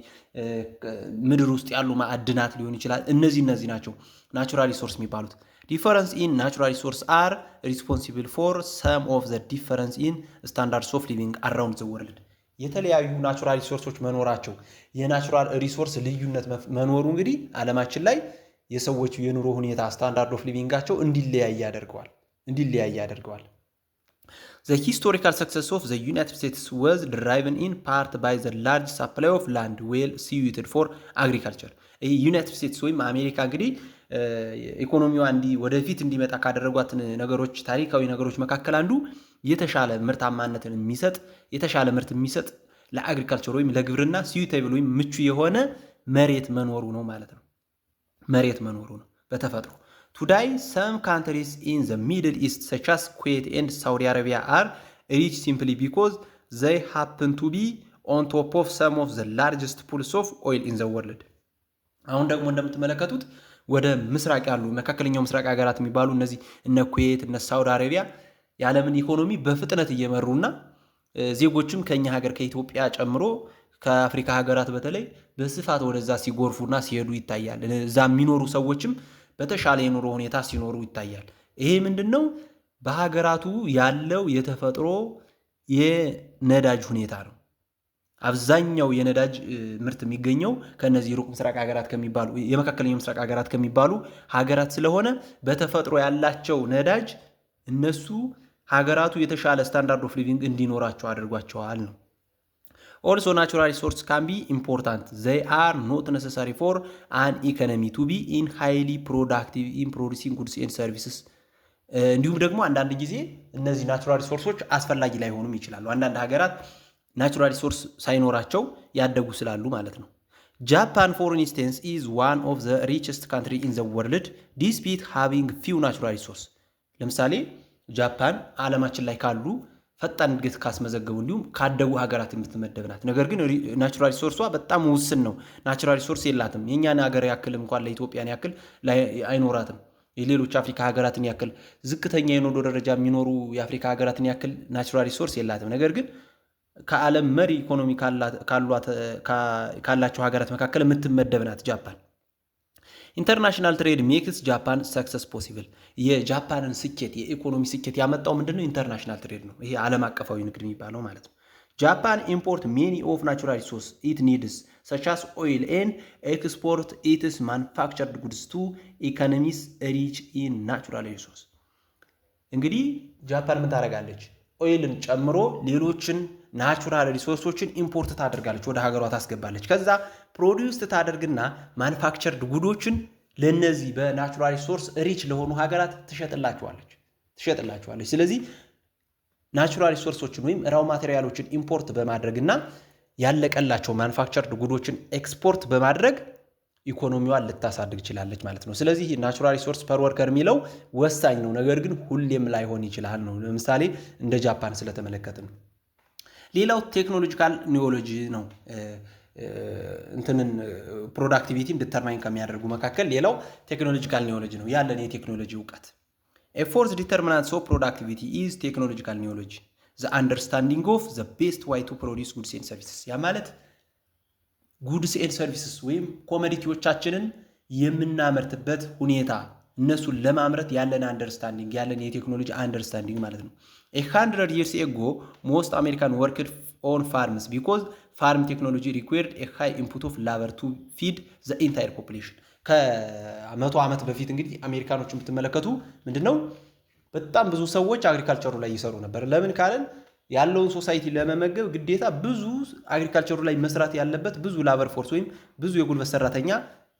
ምድር ውስጥ ያሉ ማዕድናት ሊሆን ይችላል። እነዚህ ናቸው ናቹራል ሪሶርስ የሚባሉት። ዲፈረንስ ኢን ናቹራል ሪሶርስ አር ሪስፖንሲብል ፎር ሰም ኦፍ ዘ ዲፈረንስ ኢን ስታንዳርድስ ኦፍ ሊቪንግ አራውንድ ዘ ወርልድ። የተለያዩ ናቹራል ሪሶርሶች መኖራቸው የናቹራል ሪሶርስ ልዩነት መኖሩ እንግዲህ ዓለማችን ላይ የሰዎች የኑሮ ሁኔታ ስታንዳርድ ኦፍ ሊቪንጋቸው እንዲለያይ ያደርገዋል። The historical success of the United States was driven in part by the large supply of land well suited for agriculture. ዩናይትድ ስቴትስ ወይም አሜሪካ እንግዲህ ኢኮኖሚዋ ወደፊት እንዲመጣ ካደረጓት ነገሮች ታሪካዊ ነገሮች መካከል አንዱ የተሻለ ምርታማነትን የሚሰጥ የተሻለ ምርት የሚሰጥ ለአግሪካልቸር ወይም ለግብርና suitable ወይም ምቹ የሆነ መሬት መኖሩ ነው ማለት ነው። መሬት መኖሩ ነው በተፈጥሮ። Today, some countries in the Middle East, such as Kuwait and Saudi Arabia, are rich simply because they happen to be on top of some of the largest pools of oil in the world. አሁን ደግሞ እንደምትመለከቱት ወደ ምስራቅ ያሉ መካከለኛው ምስራቅ ሀገራት የሚባሉ እነዚህ እነ ኩዌት እነ ሳውዲ አረቢያ የዓለምን ኢኮኖሚ በፍጥነት እየመሩና ዜጎችም ከኛ ሀገር ከኢትዮጵያ ጨምሮ ከአፍሪካ ሀገራት በተለይ በስፋት ወደዛ ሲጎርፉና ሲሄዱ ይታያል። እዛ የሚኖሩ ሰዎችም በተሻለ የኑሮ ሁኔታ ሲኖሩ ይታያል። ይሄ ምንድነው? በሀገራቱ ያለው የተፈጥሮ የነዳጅ ሁኔታ ነው። አብዛኛው የነዳጅ ምርት የሚገኘው ከነዚህ ሩቅ ምስራቅ ሀገራት ከሚባሉ የመካከለኛው ምስራቅ ሀገራት ከሚባሉ ሀገራት ስለሆነ በተፈጥሮ ያላቸው ነዳጅ እነሱ ሀገራቱ የተሻለ ስታንዳርድ ኦፍ ሊቪንግ እንዲኖራቸው አድርጓቸዋል ነው። Also, natural resources can be important. They are not necessary for an economy to be in highly productive in producing goods and services. እንዲሁም ደግሞ አንዳንድ ጊዜ እነዚህ ናቹራል ሪሶርሶች አስፈላጊ ላይሆኑም ይችላሉ። አንዳንድ ሀገራት ናቹራል ሪሶርስ ሳይኖራቸው ያደጉ ስላሉ ማለት ነው። ጃፓን for instance is one of the richest country in the world despite having few natural resources. ለምሳሌ ጃፓን ዓለማችን ላይ ካሉ ፈጣን እድገት ካስመዘገቡ እንዲሁም ካደጉ ሀገራት የምትመደብ ናት። ነገር ግን ናቹራል ሪሶርሷ በጣም ውስን ነው። ናቹራል ሪሶርስ የላትም። የኛን ሀገር ያክል እንኳን ለኢትዮጵያን ያክል አይኖራትም። የሌሎች አፍሪካ ሀገራትን ያክል ዝቅተኛ የኑሮ ደረጃ የሚኖሩ የአፍሪካ ሀገራትን ያክል ናቹራል ሪሶርስ የላትም። ነገር ግን ከዓለም መሪ ኢኮኖሚ ካላቸው ሀገራት መካከል የምትመደብ ናት ጃፓን። ኢንተርናሽናል ትሬድ ሜክስ ጃፓን ሰክሰስ ፖሲብል። የጃፓንን ስኬት የኢኮኖሚ ስኬት ያመጣው ምንድነው? ኢንተርናሽናል ትሬድ ነው። ይሄ ዓለም አቀፋዊ ንግድ የሚባለው ማለት ነው። ጃፓን ኢምፖርት ሜኒ ኦፍ ናቹራል ሪሶርስ ኢት ኒድስ such as oil and export its manufactured goods to economies rich in natural resources። እንግዲህ ጃፓን ምን ታደርጋለች? ኦይልን ጨምሮ ሌሎችን ናቹራል ሪሶርሶችን ኢምፖርት ታደርጋለች፣ ወደ ሀገሯ ታስገባለች። ከዛ ፕሮዲውስ ታደርግና ማኑፋክቸርድ ጉዶችን ለነዚህ በናቹራል ሪሶርስ ሪች ለሆኑ ሀገራት ትሸጥላቸዋለች። ስለዚህ ናቹራል ሪሶርሶችን ወይም ራው ማቴሪያሎችን ኢምፖርት በማድረግና ያለቀላቸው ማኑፋክቸርድ ጉዶችን ኤክስፖርት በማድረግ ኢኮኖሚዋን ልታሳድግ ይችላለች ማለት ነው። ስለዚህ ናቹራል ሪሶርስ ፐር ወርከር የሚለው ወሳኝ ነው፣ ነገር ግን ሁሌም ላይሆን ይችላል ነው። ለምሳሌ እንደ ጃፓን ስለተመለከትን። ሌላው ቴክኖሎጂካል ኒዮሎጂ ነው። እንትንን ፕሮዳክቲቪቲን ዲተርማይን ከሚያደርጉ መካከል ሌላው ቴክኖሎጂካል ኒዮሎጂ ነው። ያለን የቴክኖሎጂ እውቀት ኤፎርስ ዲተርሚናንትስ ኦፍ ፕሮዳክቲቪቲ ኢዝ ቴክኖሎጂካል ኒዮሎጂ the understanding of the best way to produce goods and services። ያ ማለት ጉድስ ኤንድ ሰርቪስስ ወይም ኮሞዲቲዎቻችንን የምናመርትበት ሁኔታ እነሱን ለማምረት ያለን አንደርስታንዲንግ ያለን የቴክኖሎጂ አንደርስታንዲንግ ማለት ነው። 100 years ago most American worked on farms because farm technology required a high input of labor to feed the entire population። ከ100 ዓመት በፊት እንግዲህ አሜሪካኖችን ብትመለከቱ ምንድነው በጣም ብዙ ሰዎች አግሪካልቸሩ ላይ ይሰሩ ነበር። ለምን ካለን ያለውን ሶሳይቲ ለመመገብ ግዴታ ብዙ አግሪካልቸሩ ላይ መስራት ያለበት ብዙ ላበር ፎርስ ወይም ብዙ የጉልበት ሰራተኛ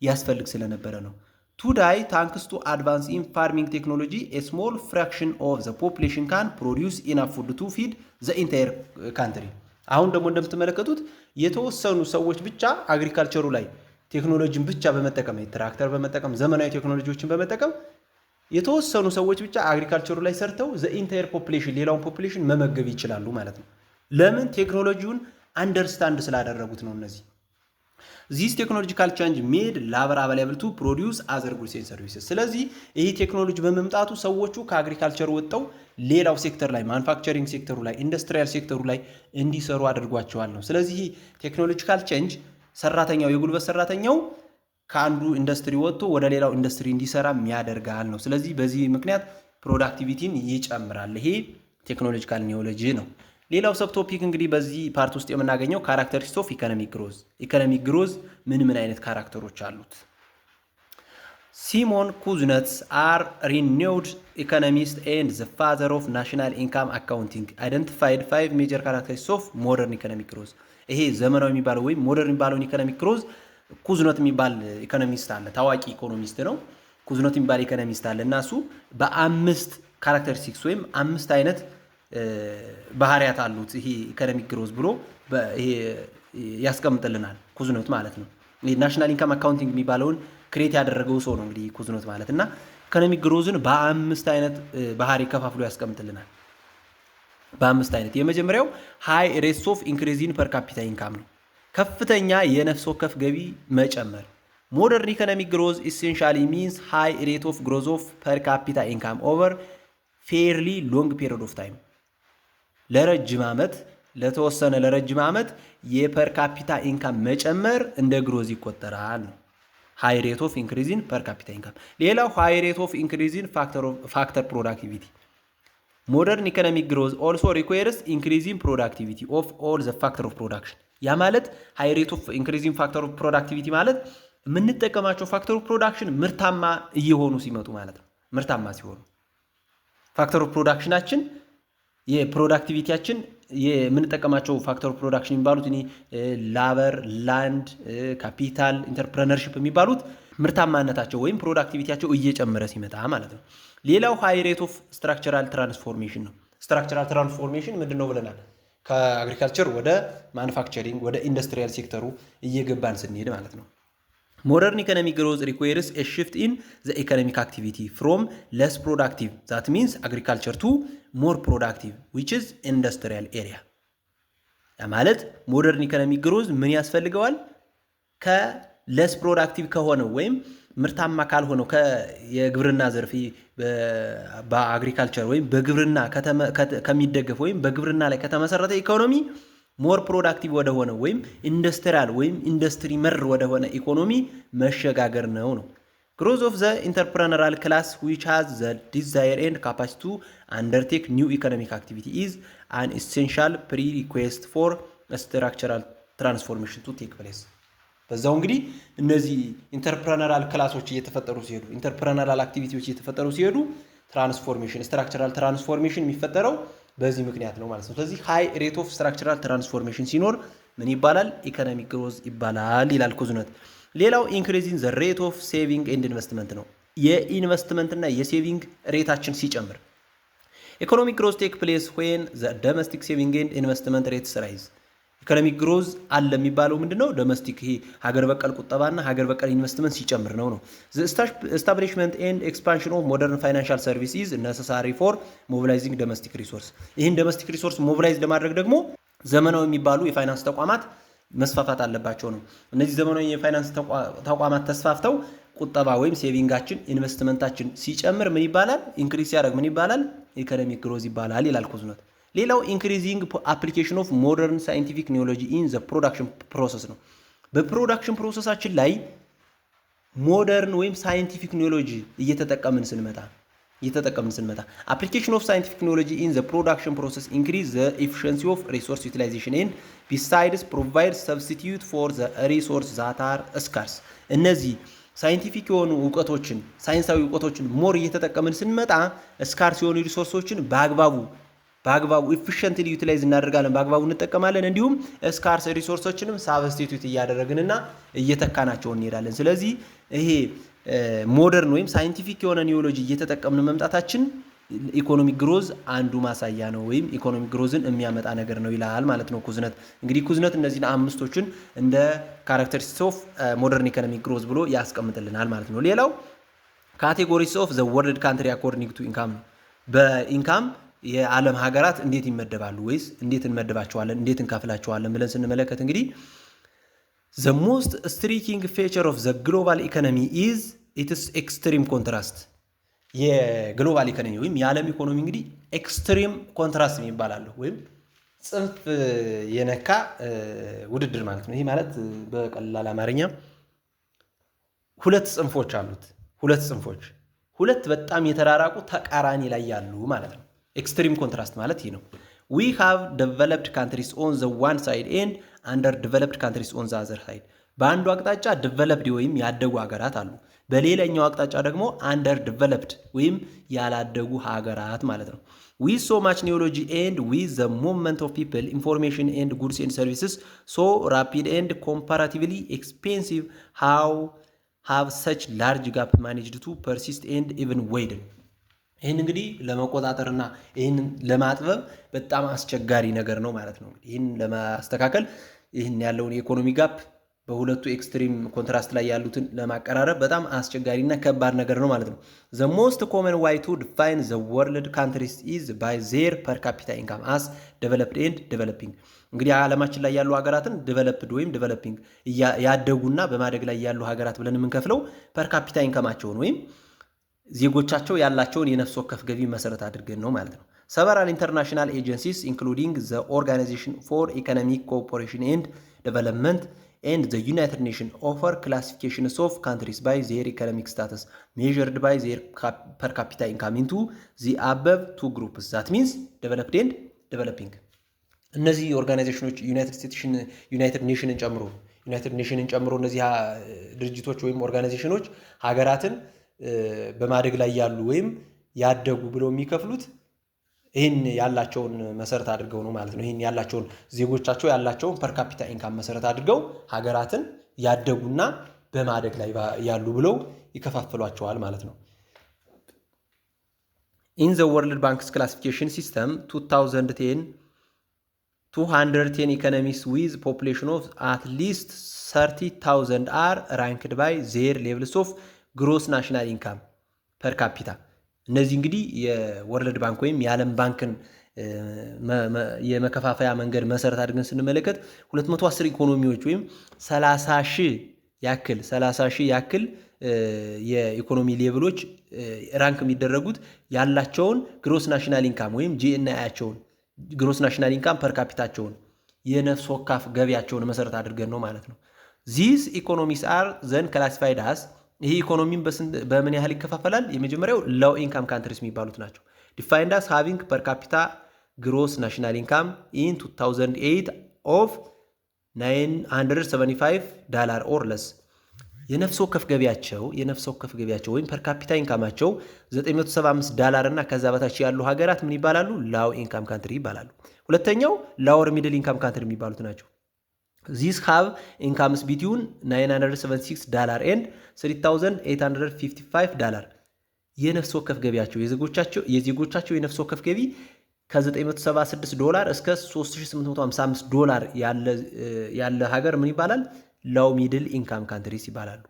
ያስፈልግ ስለነበረ ነው። ቱዳይ ታንክስ ቱ አድቫንስ ኢን ፋርሚንግ ቴክኖሎጂ ኤ ስሞል ፍራክሽን ኦፍ ዘ ፖፑሌሽን ካን ፕሮዲውስ ኢናፍ ፉድ ቱ ፊድ ዘ ኢንታየር ካንትሪ። አሁን ደግሞ እንደምትመለከቱት የተወሰኑ ሰዎች ብቻ አግሪካልቸሩ ላይ ቴክኖሎጂን ብቻ በመጠቀም ትራክተር በመጠቀም ዘመናዊ ቴክኖሎጂዎችን በመጠቀም የተወሰኑ ሰዎች ብቻ አግሪካልቸሩ ላይ ሰርተው ዘ ኢንታየር ፖፑሌሽን ሌላውን ፖፑሌሽን መመገብ ይችላሉ ማለት ነው። ለምን? ቴክኖሎጂውን አንደርስታንድ ስላደረጉት ነው። እነዚህ ዚስ ቴክኖሎጂካል ቼንጅ ሜድ ላበር አቬለብል ቱ ፕሮዲውስ አዘር ጉድስ ኤንድ ሰርቪስስ። ስለዚህ ይህ ቴክኖሎጂ በመምጣቱ ሰዎቹ ከአግሪካልቸሩ ወጥተው ሌላው ሴክተር ላይ ማኑፋክቸሪንግ ሴክተሩ ላይ ኢንዱስትሪያል ሴክተሩ ላይ እንዲሰሩ አድርጓቸዋል ነው። ስለዚህ ቴክኖሎጂካል ቼንጅ ሰራተኛው የጉልበት ሰራተኛው ከአንዱ ኢንዱስትሪ ወጥቶ ወደ ሌላው ኢንዱስትሪ እንዲሰራ የሚያደርጋል ነው። ስለዚህ በዚህ ምክንያት ፕሮዳክቲቪቲን ይጨምራል። ይሄ ቴክኖሎጂካል ኒዮሎጂ ነው። ሌላው ሰብ ቶፒክ እንግዲህ በዚህ ፓርት ውስጥ የምናገኘው ካራክተሪስቲክስ ኦፍ ኢኮኖሚክ ግሮዝ። ኢኮኖሚክ ግሮዝ ምን አይነት ካራክተሮች አሉት? ሲሞን ኩዝነትስ አር ሪኒውድ ኢኮኖሚስት ኤንድ ዘ ፋዘር ኦፍ ናሽናል ኢንካም አካውንቲንግ አይደንቲፋይድ 5 ሜጀር ካራክተሪስቲክስ ኦፍ ሞደርን ኢኮኖሚክ ግሮዝ። ይሄ ዘመናዊ የሚባለው ወይም ሞደርን የሚባለውን ኢኮኖሚክ ግሮዝ ኩዝኖት የሚባል ኢኮኖሚስት አለ፣ ታዋቂ ኢኮኖሚስት ነው። ኩዝኖት የሚባል ኢኮኖሚስት አለ እና እሱ በ5 ካራክተሪስቲክስ ወይም 5 አይነት ባህሪያት አሉት ይሄ ኢኮኖሚክ ግሮዝ ብሎ ይሄ ያስቀምጥልናል። ኩዝኖት ማለት ነው። ናሽናል ኢንካም አካውንቲንግ የሚባለውን ክሬት ያደረገው ሰው ነው እንግዲህ ኩዝኖት ማለት እና ኢኮኖሚክ ግሮዝን በ5 አይነት ባህሪ ከፋፍሎ ያስቀምጥልናል። በ5 አይነት የመጀመሪያው ሃይ ሬትስ ኦፍ ኢንክሪዚንግ ፐር ካፒታ ኢንካም ነው። ከፍተኛ የነፍስ ወከፍ ገቢ መጨመር። ሞደርን ኢኮኖሚክ ግሮዝ ኢሴንሻሊ ሚንስ ሃይ ሬት ኦፍ ግሮዝ ኦፍ ፐር ካፒታ ኢንካም ኦቨር ፌርሊ ሎንግ ፔሪድ ኦፍ ታይም። ለረጅም ዓመት የፐር ካፒታ ኢንካም መጨመር እንደ ግሮዝ ይቆጠራል ነው። ሃይ ሬት ኦፍ ኢንክሪዚንግ ፐር ካፒታ ኢንካም። ሌላው ሃይ ሬት ኦፍ ኢንክሪዚንግ ፋክተር ፕሮዳክቲቪቲ። ሞደርን ኢኮኖሚክ ግሮዝ ኦልሶ ሪኳየርስ ኢንክሪዚንግ ፕሮዳክቲቪቲ ኦፍ ኦል ዘ ፋክተር ኦፍ ፕሮዳክሽን። ያ ማለት ሃይ ሬት ኦፍ ኢንክሪዚንግ ፋክተር ኦፍ ፕሮዳክቲቪቲ ማለት የምንጠቀማቸው ፋክተር ኦፍ ፕሮዳክሽን ምርታማ እየሆኑ ሲመጡ ማለት ነው። ምርታማ ሲሆኑ ፋክተር ኦፍ ፕሮዳክሽናችን የፕሮዳክቲቪቲያችን የምንጠቀማቸው ፋክተር ኦፍ ፕሮዳክሽን የሚባሉት ላበር፣ ላንድ፣ ካፒታል፣ ኢንተርፕረነርሺፕ የሚባሉት ምርታማነታቸው ወይም ፕሮዳክቲቪቲያቸው እየጨመረ ሲመጣ ማለት ነው። ሌላው ሃይ ሬት ኦፍ ስትራክቸራል ትራንስፎርሜሽን ነው። ስትራክቸራል ትራንስፎርሜሽን ምንድን ነው ብለናል? ከአግሪካልቸር ወደ ማኑፋክቸሪንግ ወደ ኢንዱስትሪያል ሴክተሩ እየገባን ስንሄድ ማለት ነው። ሞደርን ኢኮኖሚክ ግሮዝ ሪኳየርስ ኤ ሽፍት ኢን ዘ ኢኮኖሚክ አክቲቪቲ ፍሮም ለስ ፕሮዳክቲቭ ዛት ሚንስ አግሪካልቸር ቱ ሞር ፕሮዳክቲቭ ዊች ኢዝ ኢንዱስትሪያል ኤሪያ። ያ ማለት ሞደርን ኢኮኖሚክ ግሮዝ ምን ያስፈልገዋል? ከለስ ፕሮዳክቲቭ ከሆነው ወይም ምርታማ ካልሆነው የግብርና ዘርፍ በአግሪካልቸር ወይም በግብርና ከሚደገፍ ወይም በግብርና ላይ ከተመሰረተ ኢኮኖሚ ሞር ፕሮዳክቲቭ ወደሆነ ወይም ኢንዱስትሪያል ወይም ኢንዱስትሪ መር ወደሆነ ኢኮኖሚ መሸጋገር ነው። ግሮዝ ኦፍ ዘ ኢንተርፕረነራል ክላስ ዊች ሃዝ ዘ ዲዛየር ኤንድ ካፓሲቲ ቱ አንደርቴክ ኒው ኢኮኖሚክ አክቲቪቲ ኢዝ አን ኢሴንሻል ፕሪሪኩዌስት ፎር ስትራክቸራል ትራንስፎርሜሽን ቱ ቴክ ፕሌስ። በዛው እንግዲህ እነዚህ ኢንተርፕረነራል ክላሶች እየተፈጠሩ ሲሄዱ ኢንተርፕረነራል አክቲቪቲዎች እየተፈጠሩ ሲሄዱ ትራንስፎርሜሽን ስትራክቸራል ትራንስፎርሜሽን የሚፈጠረው በዚህ ምክንያት ነው ማለት ነው። ስለዚህ ሃይ ሬት ኦፍ ስትራክቸራል ትራንስፎርሜሽን ሲኖር ምን ይባላል? ኢኮኖሚክ ግሮዝ ይባላል ይላል ኩዝነት። ሌላው ኢንክሪዚንግ ዘ ሬት ኦፍ ሴቪንግ ኤንድ ኢንቨስትመንት ነው። የኢንቨስትመንት እና የሴቪንግ ሬታችን ሲጨምር ኢኮኖሚክ ግሮዝ ቴክ ፕሌስ ዌን ዘ ዶሜስቲክ ሴቪንግ ኤንድ ኢንቨስትመንት ሬትስ ራይዝ። ኢኮኖሚክ ግሮዝ አለ የሚባለው ምንድነው? ዶሜስቲክ ይሄ ሀገር በቀል ቁጠባና ሀገር በቀል ኢንቨስትመንት ሲጨምር ነው። ዘ ኤስታብሊሽመንት ኤንድ ኤክስፓንሽን ኦፍ ሞደርን ፋይናንሻል ሰርቪስ ኢዝ ነሰሳሪ ፎር ሞቢላይዚንግ ዶሜስቲክ ሪሶርስ። ይህን ዶሜስቲክ ሪሶርስ ሞቢላይዝ ለማድረግ ደግሞ ዘመናዊ የሚባሉ የፋይናንስ ተቋማት መስፋፋት አለባቸው ነው። እነዚህ ዘመናዊ የፋይናንስ ተቋማት ተስፋፍተው ቁጠባ ወይም ሴቪንጋችን ኢንቨስትመንታችን ሲጨምር ምን ይባላል? ኢንክሪዝ ሲያደርግ ምን ይባላል? ኢኮኖሚክ ግሮዝ ይባላል ይላል ኩዝነት። ሌላው ኢንክሪዚንግ አፕሊኬሽን ኦፍ ሞደርን ሳይንቲፊክ ቴክኖሎጂ ኢን ዘ ፕሮዳክሽን ፕሮሰስ ነው። በፕሮዳክሽን ፕሮሰሳችን ላይ ሞደርን ወይም ሳይንቲፊክ ቴክኖሎጂ እየተጠቀምን ስንመጣ አፕሊኬሽን ኦፍ ሳይንቲፊክ ቴክኖሎጂ ኢን ዘ ፕሮዳክሽን ፕሮሰስ ኢንክሪዝ ዘ ኤፊሺየንሲ ኦፍ ሪሶርስ ዩቲላይዜሽን ኤንድ ቢሳይድስ ፕሮቫይድ ሰብስቲቲዩት ፎር ዘ ሪሶርስ ዛት አር ስካርስ። እነዚህ ሳይንቲፊክ የሆኑ እውቀቶችን ሳይንሳዊ እውቀቶችን ሞር እየተጠቀምን ስንመጣ ስካርስ የሆኑ ሪሶርሶችን በአግባቡ ኢፊሽንትሊ ዩቲላይዝ እናደርጋለን፣ በአግባቡ እንጠቀማለን። እንዲሁም ስካርስ ሪሶርሶችንም ሳብስቲቱት እያደረግንና እየተካናቸው እንሄዳለን። ስለዚህ ይሄ ሞደርን ወይም ሳይንቲፊክ የሆነ ኒዮሎጂ እየተጠቀምን መምጣታችን ኢኮኖሚክ ግሮዝ አንዱ ማሳያ ነው፣ ወይም ኢኮኖሚክ ግሮዝን የሚያመጣ ነገር ነው ይላል ማለት ነው ኩዝነት። እንግዲህ ኩዝነት እነዚህን አምስቶችን እንደ ካራክተሪስቲክስ ኦፍ ሞደርን ኢኮኖሚክ ግሮዝ ብሎ ያስቀምጥልናል ማለት ነው። ሌላው ካቴጎሪስ ኦፍ ዘ ወርልድ ካንትሪ አኮርዲንግ ቱ ኢንካም ነው። በኢንካም የዓለም ሀገራት እንዴት ይመደባሉ ወይስ እንዴት እንመደባቸዋለን እንዴት እንከፍላቸዋለን ብለን ስንመለከት እንግዲህ the most striking feature of the global economy is its extreme contrast። የግሎባል ኢኮኖሚ ወይም የዓለም ኢኮኖሚ እንግዲህ ኤክስትሪም ኮንትራስት ይባላል ወይም ጽንፍ የነካ ውድድር ማለት ነው። ይሄ ማለት በቀላል አማርኛ ሁለት ጽንፎች አሉት። ሁለት በጣም የተራራቁ ተቃራኒ ላይ ያሉ ማለት ነው። ኤክስትሪም ኮንትራስት ማለት ይሄ ነው። we have developed countries on the one side and underdeveloped countries on the other side። በአንዱ አቅጣጫ developed ወይም ያደጉ ሀገራት አሉ፣ በሌላኛው አቅጣጫ ደግሞ underdeveloped ወይም ያላደጉ ሀገራት ማለት ነው። with so much knowledge and with the movement of people, information and goods and services so rapid and comparatively expensive, how have such large gap managed to persist and even widen? ይህን እንግዲህ ለመቆጣጠርና ይህን ለማጥበብ በጣም አስቸጋሪ ነገር ነው ማለት ነው። ይህን ለማስተካከል ይህን ያለውን የኢኮኖሚ ጋፕ በሁለቱ ኤክስትሪም ኮንትራስት ላይ ያሉትን ለማቀራረብ በጣም አስቸጋሪና ከባድ ነገር ነው ማለት ነው። the most common way to define the world countries is by their per capita income as developed and developing። እንግዲህ ዓለማችን ላይ ያሉ ሀገራትን developed ወይም developing ያደጉና በማደግ ላይ ያሉ ሀገራት ብለን የምንከፍለው per capita ኢንካማቸውን ወይም ዜጎቻቸው ያላቸውን የነፍስ ወከፍ ገቢ መሰረት አድርገን ነው ማለት ነው። several international agencies including the Organization for Economic Cooperation and Development and the United Nations offer classifications of countries by their economic status measured by their per capita income into the above two groups, that means developed and developing። እነዚህ ኦርጋናይዜሽኖች ዩናይትድ ኔሽንን ጨምሮ እነዚህ ድርጅቶች ወይም ኦርጋናይዜሽኖች ሀገራትን በማደግ ላይ ያሉ ወይም ያደጉ ብለው የሚከፍሉት ይህን ያላቸውን መሰረት አድርገው ነው ማለት ነው። ይህን ያላቸውን ዜጎቻቸው ያላቸውን ፐር ካፒታ ኢንካም መሰረት አድርገው ሀገራትን ያደጉና በማደግ ላይ ያሉ ብለው ይከፋፍሏቸዋል ማለት ነው። In the World Bank's classification system 210 economies with population of at least 30,000 are ranked by their levels of gross national income per capita። እነዚህ እንግዲህ የወርልድ ባንክ ወይም የዓለም ባንክን የመከፋፈያ መንገድ መሰረት አድርገን ስንመለከት 210 ኢኮኖሚዎች ወይም 30 ሺህ ያክል የኢኮኖሚ ሌቭሎች ራንክ የሚደረጉት ያላቸውን ግሮስ ናሽናል ኢንካም ወይም ጂኤንአይያቸውን ግሮስ ናሽናል ኢንካም ፐር ካፒታቸውን የነፍስ ወከፍ ገቢያቸውን መሰረት አድርገን ነው ማለት ነው። ዚስ ኢኮኖሚስ አር ዘን ክላሲፋይድ አስ ይሄ ኢኮኖሚን በምን ያህል ይከፋፈላል? የመጀመሪያው ሎው ኢንካም ካንትሪስ የሚባሉት ናቸው። ዲፋይንድ አስ ሃቪንግ ፐር ካፒታ ግሮስ ናሽናል ኢንካም ኢን 2008 ኦፍ $975 ኦር ለስ የነፍስ ወከፍ ገቢያቸው ወይም ፐር ካፒታ ኢንካማቸው $975 እና ከዛ በታች ያሉ ሀገራት ምን ይባላሉ? ላው ኢንካም ካንትሪ ይባላሉ። ሁለተኛው ላወር ሚድል ኢንካም ካንትሪ የሚባሉት ናቸው። ዚስ ሃቭ ኢንካምስ ቢትዊን $976 and $3,855 የነፍስ ወከፍ ገቢያቸው የዜጎቻቸው የነፍስ ወከፍ ገቢ ከ$976 እስከ $3,855 ያለ ሀገር ምን ይባላል? ሎው ሚድል ኢንካም ካንትሪስ ይባላሉ።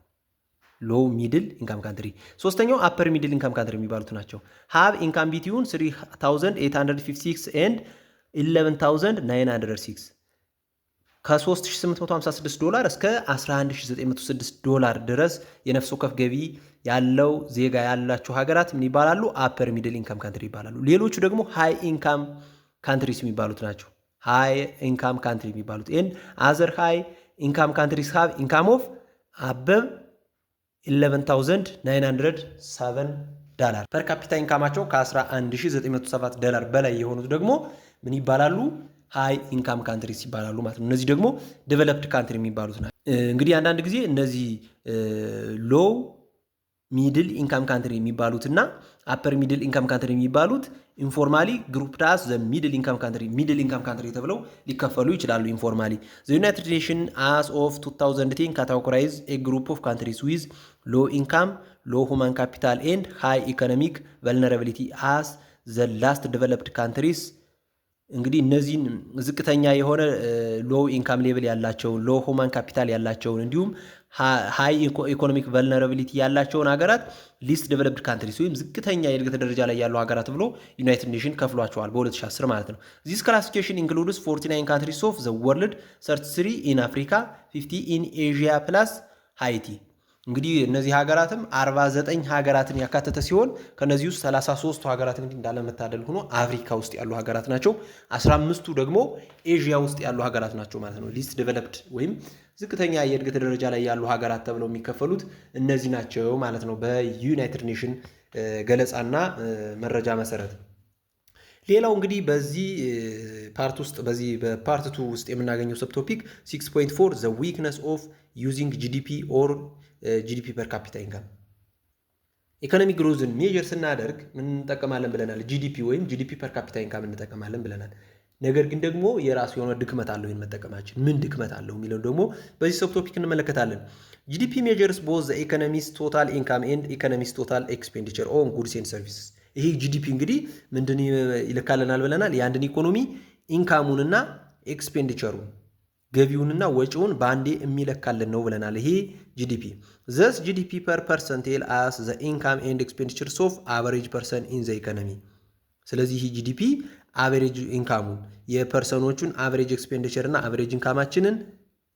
ሎው ሚድል ኢንካም ካንትሪ። ሶስተኛው አፐር ሚድል ኢንካም ካንትሪ የሚባሉት ናቸው። ሃቭ ኢንካም ቢትዊን $3,856 and $11,906 ከ$3,856 እስከ $11,906 ድረስ የነፍስ ወከፍ ገቢ ያለው ዜጋ ያላቸው ሀገራት ምን ይባላሉ? አፐር ሚድል ኢንካም ካንትሪ ይባላሉ። ሌሎቹ ደግሞ ሃይ ኢንካም ካንትሪስ የሚባሉት ናቸው። ሃይ ኢንካም ካንትሪ የሚባሉት ኤንድ አዘር ሃይ ኢንካም ካንትሪስ ሃቭ ኢንካም ኦፍ አበብ $11,907 ፐር ካፒታ ኢንካማቸው ከ$11,907 በላይ የሆኑት ደግሞ ምን ይባላሉ? ሃይ ኢንካም ካንትሪስ ይባላሉ ማለት ነው። እነዚህ ደግሞ ዴቨሎፕድ ካንትሪ የሚባሉት ናቸው። እንግዲህ አንዳንድ ጊዜ እነዚህ ሎው ሚድል ኢንካም ካንትሪ የሚባሉትና አፐር ሚድል ኢንካም ካንትሪ የሚባሉት ኢንፎርማሊ ግሩፕ ዳስ ዘ ሚድል ኢንካም ካንትሪ ተብለው ሊከፈሉ ይችላሉ። ኢንፎርማሊ ዘ ዩናይትድ ኔሽን አስ ኦፍ 2010 ካታጎራይዝ ኤ ግሩፕ ኦፍ ካንትሪስ ዊዝ ሎ ኢንካም ሎ ሁማን ካፒታል ኤንድ ሃይ ኢኮኖሚክ ቨልነራቢሊቲ አስ ዘ ላስት ዴቨሎፕድ ካንትሪስ። እንግዲህ እነዚህን ዝቅተኛ የሆነ ሎው ኢንካም ሌቭል ያላቸውን ሎ ሁማን ካፒታል ያላቸውን እንዲሁም ሃይ ኢኮኖሚክ ቨልነራቢሊቲ ያላቸውን ሀገራት ሊስት ዴቨሎፕድ ካንትሪስ ወይም ዝቅተኛ የእድገት ደረጃ ላይ ያሉ ሀገራት ብሎ ዩናይትድ ኔሽን ከፍሏቸዋል በ2010 ማለት ነው። ዚስ ክላሲፊኬሽን ኢንክሉድስ 49 ካንትሪስ ኦፍ ዘ ወርልድ 33 ኢን አፍሪካ 50 ኢን ኤዥያ ፕላስ ሃይቲ። እንግዲህ እነዚህ ሀገራትም 49 ሀገራትን ያካተተ ሲሆን ከነዚህ ውስጥ 33ቱ ሀገራት እንግዲህ እንዳለመታደል ሆኖ አፍሪካ ውስጥ ያሉ ሀገራት ናቸው። 15ቱ ደግሞ ኤዥያ ውስጥ ያሉ ሀገራት ናቸው ማለት ነው። ሊስት ዴቨሎፕድ ወይም ዝቅተኛ የእድገት ደረጃ ላይ ያሉ ሀገራት ተብለው የሚከፈሉት እነዚህ ናቸው ማለት ነው በዩናይትድ ኔሽን ገለጻና መረጃ መሰረት። ሌላው እንግዲህ በዚህ ፓርት ውስጥ በዚህ በፓርት 2 ውስጥ የምናገኘው ሰብ ቶፒክ 6.4 ዘ ዊክነስ ኦፍ ዩዚንግ ጂዲፒ ኦር ጂዲፒ ፐር ካፒታ ኢንካም። ኢኮኖሚክ ግሮዝን ሜጀር ስናደርግ ምን እንጠቀማለን ብለናል? ጂዲፒ ወይም ጂዲፒ ፐር ካፒታ ኢንካም እንጠቀማለን ብለናል። ነገር ግን ደግሞ የራሱ የሆነ ድክመት አለው። ይህን መጠቀማችን ምን ድክመት አለው የሚለው ደግሞ በዚህ ሰብ ቶፒክ እንመለከታለን። ጂዲፒ ሜጀርስ ቦዝ ዘ ኢኮኖሚስ ቶታል ኢንካም ኤንድ ኢኮኖሚስ ቶታል ኤክስፔንዲቸር ኦን ጉድስ ኤንድ ሰርቪስስ። ይሄ ጂዲፒ እንግዲህ ምንድን ይልካልናል ብለናል? የአንድን ኢኮኖሚ ኢንካሙንና ኤክስፔንዲቸሩን ገቢውንና ወጪውን በአንዴ የሚለካልን ነው ብለናል። ይሄ ጂዲፒ ዘስ ጂዲፒ ፐር ፐርሰን ቴል አስ ዘ ኢንካም ኤንድ ኤክስፔንዲቸርስ ኦፍ አቨሬጅ ፐርሰን ኢን ዘ ኢኮኖሚ። ስለዚህ ይህ ጂዲፒ አቨሬጅ ኢንካሙን የፐርሰኖቹን አቨሬጅ ኤክስፔንዲቸር እና አቨሬጅ ኢንካማችንን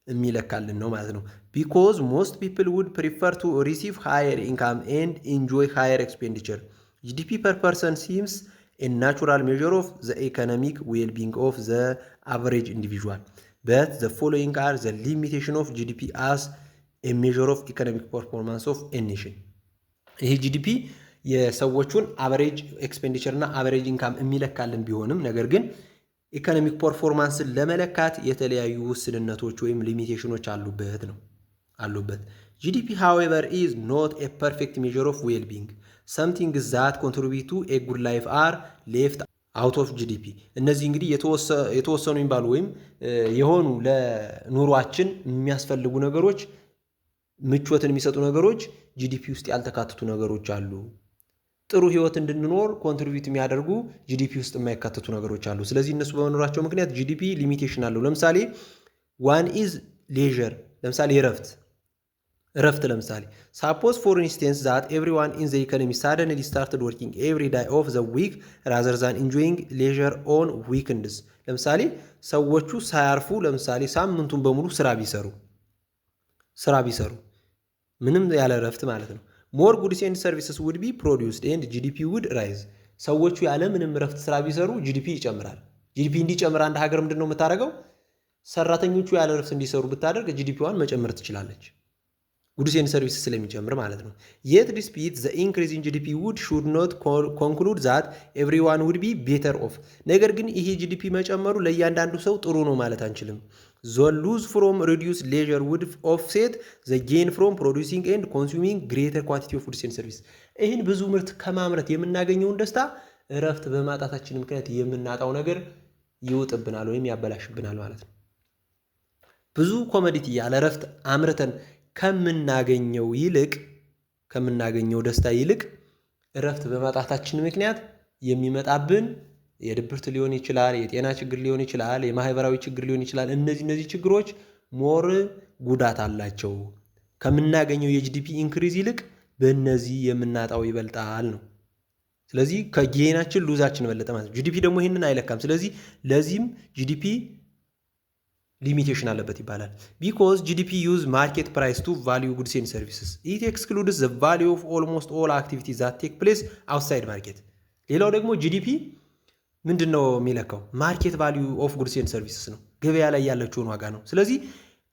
የሚለካልን ነው ማለት ነው። ቢኮዝ ሞስት ፒፕል ውድ ፕሪፈር ቱ ሪሲቭ ሃየር ኢንካም ኤንድ ኢንጆይ ሃየር ኤክስፔንዲቸር ጂዲፒ ፐር ፐርሰን ሲምስ ኤ ናቹራል ሜዥር ኦፍ ዘ ኢኮኖሚክ ዌልቢንግ ኦፍ ዘ አቨሬጅ ኢንዲቪዥዋል በት ዘ ፎሎዊንግ አር ዘ ሊሚቴሽን ኦፍ ጂዲፒ አስ ኤ ሜዥር ኦፍ ኢኮኖሚክ ፐርፎርማንስ ኦፍ ኤ ኔሽን። ይሄ ጂዲፒ የሰዎቹን አቨሬጅ ኤክስፔንዲቸር እና አቨሬጅ ኢንካም የሚለካልን ቢሆንም ነገር ግን ኢኮኖሚክ ፐርፎርማንስን ለመለካት የተለያዩ ውስንነቶች ወይም ሊሚቴሽኖች አሉበት። ጂዲፒ however is not a perfect measure of well-being. Some things that contribute to a good life are left out of GDP. እነዚህ እንግዲህ የተወሰኑ የሚባሉ ወይም የሆኑ ለኑሯችን የሚያስፈልጉ ነገሮች ምቾትን የሚሰጡ ነገሮች ጂዲፒ ውስጥ ያልተካተቱ ነገሮች አሉ። ጥሩ ህይወት እንድንኖር ኮንትሪቢዩት የሚያደርጉ ጂዲፒ ውስጥ የማይካተቱ ነገሮች አሉ። ስለዚህ እነሱ በመኖራቸው ምክንያት ጂዲፒ ሊሚቴሽን አለው። ለምሳሌ ዋን ኢዝ ሌዥር፣ ለምሳሌ እረፍት ለምሳሌ ሳፖዝ ፎር ኢንስቴንስ ዛት ኤቭሪዋን ኢን ዘ ኢኮኖሚ ሳደንሊ ስታርትድ ወርኪንግ ኤቭሪ ዳይ ኦፍ ዘ ዊክ ራዘር ዛን ኢንጆይንግ ሌዥር ኦን ዊክንድስ። ለምሳሌ ሰዎቹ ሳያርፉ ለምሳሌ ሳምንቱን በሙሉ ስራ ቢሰሩ ምንም ያለ እረፍት ማለት ነው። ሞር ጉድስ ኤንድ ሰርቪስስ ውድ ቢ ፕሮዲውስድ ኤንድ ጂዲፒ ውድ ራይዝ። ሰዎቹ ያለ ምንም እረፍት ስራ ቢሰሩ ጂዲፒ ይጨምራል። ጂዲፒ እንዲጨምር አንድ ሀገር ምንድን ነው የምታደርገው? ሰራተኞቹ ያለ እረፍት እንዲሰሩ ብታደርግ ጂዲፒዋን መጨመር ትችላለች። ጉድስ ኤንድ ሰርቪስ ስለሚጨምር ማለት ነው። የት ዲስፒት ዘ ኢንክሪዝ ኢን ጂዲፒ ውድ ሹድ ኖት ኮንክሉድ ዛት ኤቭሪዋን ውድ ቢ ቤተር ኦፍ። ነገር ግን ይሄ ጂዲፒ መጨመሩ ለእያንዳንዱ ሰው ጥሩ ነው ማለት አንችልም። ዘ ሉዝ ፍሮም ሪዲዩስ ሌዥር ውድ ኦፍሴት ዘ ጌን ፍሮም ፕሮዲውሲንግ ኤንድ ኮንሱሚንግ ግሬተር ኳንቲቲ ኦፍ ጉድስ ኤንድ ሰርቪስ። ይህን ብዙ ምርት ከማምረት የምናገኘውን ደስታ እረፍት በማጣታችን ምክንያት የምናጣው ነገር ይውጥብናል ወይም ያበላሽብናል ማለት ነው። ብዙ ኮሞዲቲ ያለ እረፍት አምርተን ከምናገኘው ደስታ ይልቅ እረፍት በማጣታችን ምክንያት የሚመጣብን የድብርት ሊሆን ይችላል፣ የጤና ችግር ሊሆን ይችላል፣ የማህበራዊ ችግር ሊሆን ይችላል። እነዚህ ችግሮች ሞር ጉዳት አላቸው። ከምናገኘው የጂዲፒ ኢንክሪዝ ይልቅ በእነዚህ የምናጣው ይበልጣል ነው። ስለዚህ ከጌናችን ሉዛችን በለጠ ማለት ነው። ጂዲፒ ደግሞ ይህንን አይለካም። ስለዚህ ለዚህም ጂዲፒ ሊሚቴሽን አለበት ይባላል። ቢኮዝ ጂዲፒ ዩዝ ማርኬት ፕራይስ ቱ ቫሊዩ ጉድስ ኤንድ ሰርቪስስ ኢት ኤክስክሉድስ ዘ ቫሊዩ ኦፍ ኦልሞስት ኦል አክቲቪቲስ ዛት ቴክ ፕሌስ አውትሳይድ ማርኬት። ሌላው ደግሞ ጂዲፒ ምንድን ነው የሚለካው? ማርኬት ቫሊዩ ኦፍ ጉድስ ኤንድ ሰርቪስስ ነው፣ ገበያ ላይ ያለችውን ዋጋ ነው። ስለዚህ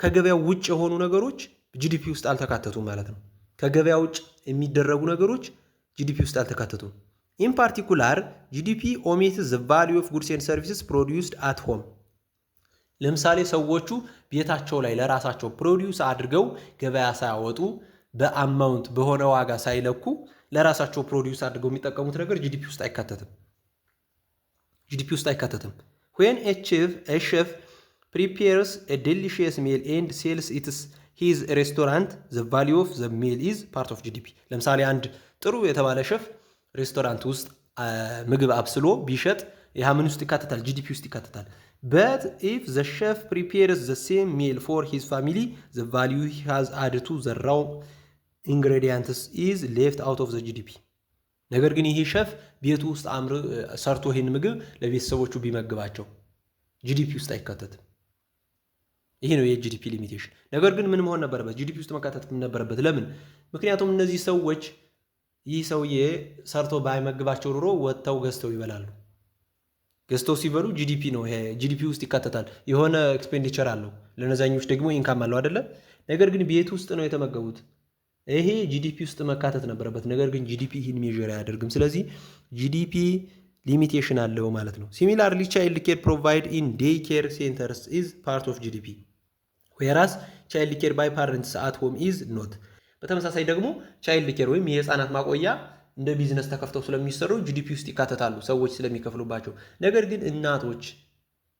ከገበያው ውጭ የሆኑ ነገሮች ጂዲፒ ውስጥ አልተካተቱም ማለት ነው። ከገበያ ውጭ የሚደረጉ ነገሮች ጂዲፒ ውስጥ አልተካተቱም። ኢን ፓርቲኩላር ጂዲፒ ኦሚትስ ዘ ቫሊዩ ኦፍ ጉድስ ኤንድ ሰርቪስስ ፕሮዲውስድ አት ሆም። ለምሳሌ ሰዎቹ ቤታቸው ላይ ለራሳቸው ፕሮዲውስ አድርገው ገበያ ሳያወጡ በአማውንት በሆነ ዋጋ ሳይለኩ ለራሳቸው ፕሮዲውስ አድርገው የሚጠቀሙት ነገር ጂዲፒ ውስጥ አይካተትም። when a chef prepares a delicious meal and sells it his restaurant the value of the meal is part of GDP። ለምሳሌ አንድ ጥሩ የተባለ ሼፍ ሬስቶራንት ውስጥ ምግብ አብስሎ ቢሸጥ ያ ምን ውስጥ ይካተታል? ጂዲፒ ውስጥ ይካተታል። But if the chef prepares the same meal for his family, the value he has added to the raw ingredients is left out of the GDP። ነገር ግን ይሄ ሼፍ ቤቱ ውስጥ ሰርቶ ይሄን ምግብ ለቤተሰቦቹ ቢመግባቸው ጂዲፒ ውስጥ አይካተትም። ይሄ ነው የጂዲፒ ሊሚቴሽን። ነገር ግን ምን መሆን ነበረበት? ጂዲፒ ውስጥ መካተት ነበረበት። ለምን? ምክንያቱም እነዚህ ሰዎች ይህ ሰውዬ ሰርቶ ባይመግባቸው ኑሮ ወጥተው ገዝተው ይበላሉ። ገዝተው ሲበሉ ጂዲፒ ነው፣ ይሄ ጂዲፒ ውስጥ ይካተታል። የሆነ ኤክስፔንዲቸር አለው፣ ለነዛኞች ደግሞ ኢንካም አለው አይደለ? ነገር ግን ቤት ውስጥ ነው የተመገቡት። ይሄ ጂዲፒ ውስጥ መካተት ነበረበት። ነገር ግን ጂዲፒ ይህን ሜዥር አያደርግም። ስለዚህ ጂዲፒ ሊሚቴሽን አለው ማለት ነው። ሲሚላርሊ ቻይልድ ኬር ፕሮቫይድ ኢን ዴይ ኬር ሴንተርስ ኢዝ ፓርት ኦፍ ጂዲፒ ዌራስ ቻይልድ ኬር ባይ ፓረንትስ አት ሆም ኢዝ ኖት። በተመሳሳይ ደግሞ ቻይልድ ኬር ወይም የህፃናት ማቆያ እንደ ቢዝነስ ተከፍተው ስለሚሰሩ ጂዲፒ ውስጥ ይካተታሉ፣ ሰዎች ስለሚከፍሉባቸው። ነገር ግን እናቶች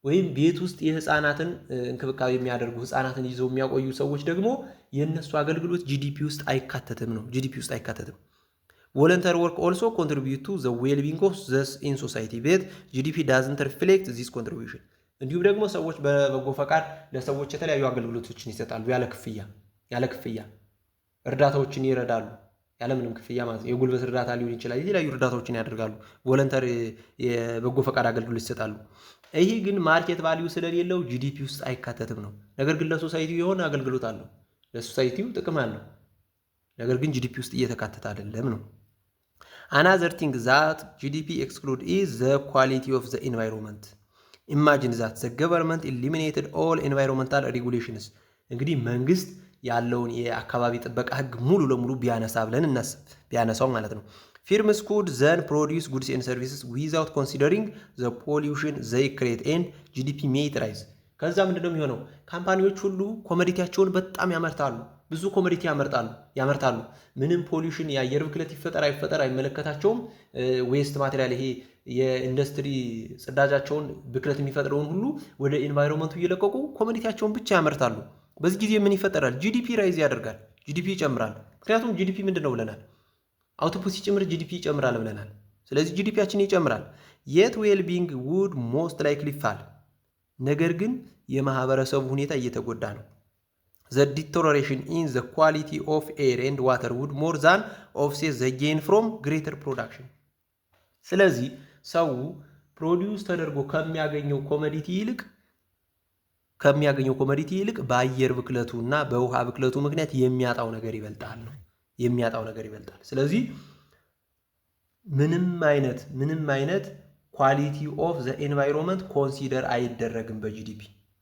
ወይም ቤት ውስጥ የህፃናትን እንክብካቤ የሚያደርጉ ህፃናትን ይዘው የሚያቆዩ ሰዎች ደግሞ የእነሱ አገልግሎት ጂዲፒ ውስጥ አይካተትም ነው። ጂዲፒ ውስጥ አይካተትም። ቮለንተሪ ወርክ ኦልሶ ኮንትሪቢዩት ቱ ዘ ዌልቢንግ ኦፍ ዘስ ኢን ሶሳይቲ በት ጂዲፒ ዳዝንት ሪፍሌክት ዚስ ኮንትሪቢዩሽን። እንዲሁም ደግሞ ሰዎች በበጎ ፈቃድ ለሰዎች የተለያዩ አገልግሎቶችን ይሰጣሉ፣ ያለ ክፍያ እርዳታዎችን ይረዳሉ፣ ያለምንም ክፍያ ማለት ነው። የጉልበት እርዳታ ሊሆን ይችላል፣ የተለያዩ እርዳታዎችን ያደርጋሉ፣ ቮለንተሪ የበጎ ፈቃድ አገልግሎት ይሰጣሉ። ይሄ ግን ማርኬት ቫልዩ ስለሌለው ጂዲፒ ውስጥ አይካተትም ነው። ነገር ግን ለሶሳይቲው የሆነ አገልግሎት አለው፣ ለሶሳይቲው ጥቅም አለው። ነገር ግን ጂዲፒ ውስጥ እየተካተተ አይደለም ነው። Another thing that GDP exclude is the quality of the environment. Imagine that the government eliminated all environmental regulations. እንግዲህ መንግስት ያለውን የአካባቢ ጥበቃ ህግ ሙሉ ለሙሉ ቢያነሳ ብለን እናስብ፣ ቢያነሳው ማለት ነው። Firms could then produce goods and services without considering the pollution they create and GDP may rise. ከዛ ምንድነው የሚሆነው? ካምፓኒዎች ሁሉ ኮሞዲቲያቸውን በጣም ያመርታሉ፣ ብዙ ኮሞዲቲ ያመርታሉ። ምንም ፖሊዩሽን የአየር ብክለት ይፈጠር አይመለከታቸውም። ዌስት ማቴሪያል ይሄ የኢንዱስትሪ ጽዳጃቸውን ብክለት የሚፈጥረውን ሁሉ ወደ ኢንቫይሮንመንቱ እየለቀቁ ኮሞዲቲያቸውን ብቻ ያመርታሉ። በዚህ ጊዜ ምን ይፈጠራል? ጂዲፒ ራይዝ ያደርጋል፣ ጂዲፒ ይጨምራል። ምክንያቱም ጂዲፒ ምንድነው ብለናል? አውትፑት ሲጨምር ጂዲፒ ይጨምራል ብለናል። ስለዚህ ጂዲፒያችን ይጨምራል። የት ዌልቢንግ ውድ ሞስት ላይክሊ ፋል። ነገር ግን የማህበረሰቡ ሁኔታ እየተጎዳ ነው። The deterioration in the quality of air and water would more than offset the gain from greater production. ስለዚህ ሰው ፕሮዲውስ ተደርጎ ከሚያገኘው ኮሞዲቲ ይልቅ ከሚያገኘው ኮሞዲቲ ይልቅ በአየር ብክለቱና በውሃ ብክለቱ ምክንያት የሚያጣው ነገር ይበልጣል ነው የሚያጣው ነገር ይበልጣል። ስለዚህ ምንም አይነት ኳሊቲ ኦፍ ዘ ኤንቫይሮንመንት ኮንሲደር አይደረግም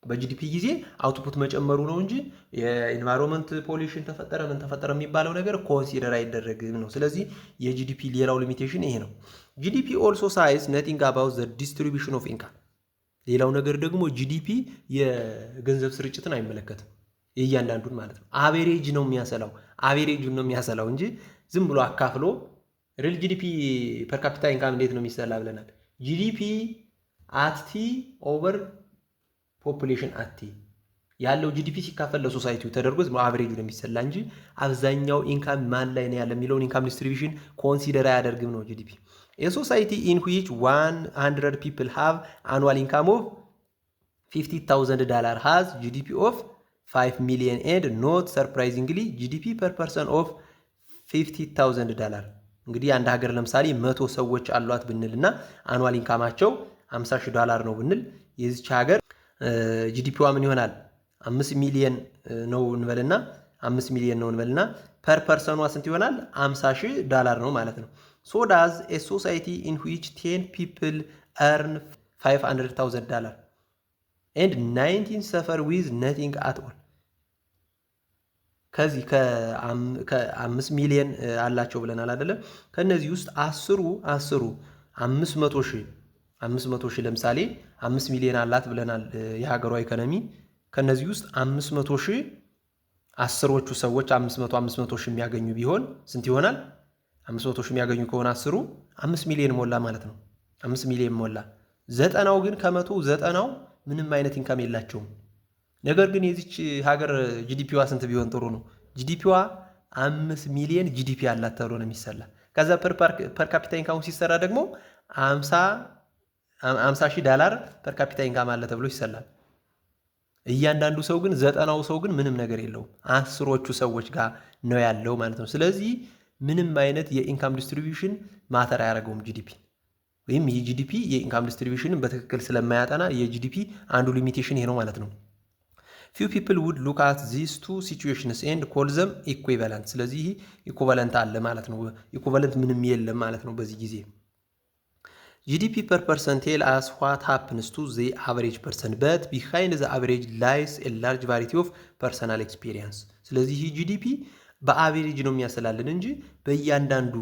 በጂዲፒ ጊዜ አውትፑት መጨመሩ ነው እንጂ የኤንቫይሮንመንት ፖሊሽን ተፈጠረ ምን ተፈጠረ የሚባለው ነገር ኮንሲደር አይደረግም ነው። ስለዚህ የጂዲፒ ሌላው ሊሚቴሽን ይሄ ነው። ጂዲፒ ኦልሶ ሳይዝ ነቲንግ አባውት ዘ ዲስትሪቢዩሽን ኦፍ ኢንካም። ሌላው ነገር ደግሞ ጂዲፒ የገንዘብ ስርጭትን አይመለከትም፣ የእያንዳንዱን ማለት ነው። አቬሬጅ ነው የሚያሰላው አቬሬጁን ነው የሚያሰላው እንጂ ዝም ብሎ አካፍሎ ሪል ጂዲፒ ፐር ካፒታ ኢንካም እንዴት ነው የሚሰላ ብለናል። ጂዲፒ አቲ ኦቨር ፖፑሌሽን አቲ ያለው ጂዲፒ ሲካፈል ለሶሳይቲው ተደርጎ አቨሬጁ ነው የሚሰላ እንጂ አብዛኛው ኢንካም ማን ላይ ነው ያለ የሚለውን ኢንካም ዲስትሪቢዩሽን ኮንሲደር አያደርግም ነው ጂዲፒ። የሶሳይቲ ኢን ዊች 100 ፒፕል ሃቭ አኑዋል ኢንካም ኦፍ $50,000 ሃዝ ጂዲፒ ኦፍ 5 ሚሊዮን ኤንድ ኖት ሰርፕራይዚንግሊ ጂዲፒ ፐር ፐርሰን ኦፍ $50,000። እንግዲህ አንድ ሀገር ለምሳሌ 100 ሰዎች አሏት ብንልና አኑዋል ኢንካማቸው $50,000 ነው ብንል የዚች ሀገር ጂዲፒዋ ምን ይሆናል? 5 ሚሊዮን ነው እንበልና ፐር ፐርሰኗ ስንት ይሆናል? $50,000 ነው ማለት ነው። ሶ ዳዝ ኤ ሶሳይቲ ኢን ዊች 10 ፒፕል earn $500,000 and 19 suffer with nothing at all። ከዚህ ከ5 ሚሊዮን አላቸው ብለናል አይደለም? ከነዚህ ውስጥ አስሩ 500 ሺህ ለምሳሌ 5 ሚሊዮን አላት ብለናል የሀገሯ ኢኮኖሚ። ከነዚህ ውስጥ 500 ሺህ አስሮቹ ሰዎች 500 ሺህ የሚያገኙ ቢሆን ስንት ይሆናል? 500 ሺህ የሚያገኙ ከሆነ አስሩ 5 ሚሊዮን ሞላ ማለት ነው። 5 ሚሊዮን ሞላ። ዘጠናው ግን ከመቶ ዘጠናው ምንም አይነት ኢንካም የላቸውም። ነገር ግን የዚች ሀገር ጂዲፒዋ ስንት ቢሆን ጥሩ ነው? ጂዲፒዋ 5 ሚሊዮን ጂዲፒ አላት ተብሎ ነው የሚሰላ። ከዛ ፐር ካፒታ ኢንካሙ ሲሰራ ደግሞ $50,000 ፐር ካፒታ ኢንካም አለ ተብሎ ይሰላል። እያንዳንዱ ሰው ግን ዘጠናው ሰው ግን ምንም ነገር የለውም። አስሮቹ ሰዎች ጋር ነው ያለው ማለት ነው። ስለዚህ ምንም አይነት የኢንካም ዲስትሪቢዩሽን ማተር አያደርገውም ጂዲፒ። ወይም ይህ ጂዲፒ የኢንካም ዲስትሪቢዩሽንን በትክክል ስለማያጠና የጂዲፒ አንዱ ሊሚቴሽን ይሄ ነው ማለት ነው። ፊው ፒፕል ውድ ሉክ አት ዚስ ቱ ሲቹዌሽንስ ኤንድ ኮል ዘም ኢኩቫለንት። ስለዚህ ይህ ኢኩቫለንት አለ ማለት ነው። ኢኩቫለንት ምንም የለም ማለት ነው በዚህ ጊዜ። ጂዲፒ ፐር ፐርሰን ቴል አስ ዋት ሃፕንስ ቱ ዘ አቨሬጅ ፐርሰን በት ቢሃይንድ ዘ አቨሬጅ ላይስ ኤ ላርጅ ቫሪቲ ኦፍ ፐርሰናል ኤክስፒሪየንስ። ስለዚህ ይህ ጂዲፒ በአቨሬጅ ነው የሚያሰላልን እንጂ በእያንዳንዱ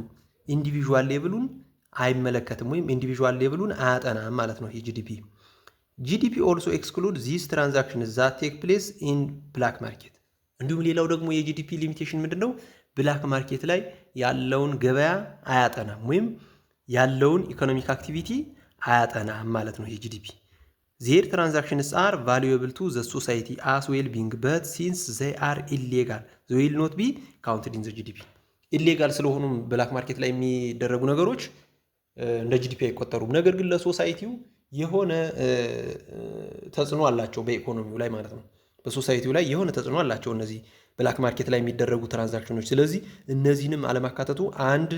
ኢንዲቪዥዋል ሌቭሉን አይመለከትም ወይም ኢንዲቪዥዋል ሌቭሉን አያጠናም ማለት ነው ይህ ጂዲፒ። ጂዲፒ ኦልሶ ኤክስክሉድ ዚስ ትራንዛክሽን ዛት ቴክ ፕሌስ ኢን ብላክ ማርኬት። እንዲሁም ሌላው ደግሞ የጂዲፒ ሊሚቴሽን ምንድን ነው? ብላክ ማርኬት ላይ ያለውን ገበያ አያጠናም ወይም ያለውን ኢኮኖሚክ አክቲቪቲ አያጠናም ማለት ነው የጂዲፒ። ዜር ትራንዛክሽንስ አር ቫሉዌብል ቱ ዘ ሶሳይቲ አስ ዌል ቢንግ በት ሲንስ ዘይ አር ኢሌጋል ዘ ዊል ኖት ቢ ካውንትድ ኢን ዘ ጂዲፒ። ኢሌጋል ስለሆኑም ብላክ ማርኬት ላይ የሚደረጉ ነገሮች እንደ ጂዲፒ አይቆጠሩም። ነገር ግን ለሶሳይቲው የሆነ ተጽዕኖ አላቸው በኢኮኖሚው ላይ ማለት ነው። በሶሳይቲው ላይ የሆነ ተጽዕኖ አላቸው እነዚህ ብላክ ማርኬት ላይ የሚደረጉ ትራንዛክሽኖች። ስለዚህ እነዚህንም አለማካተቱ አንድ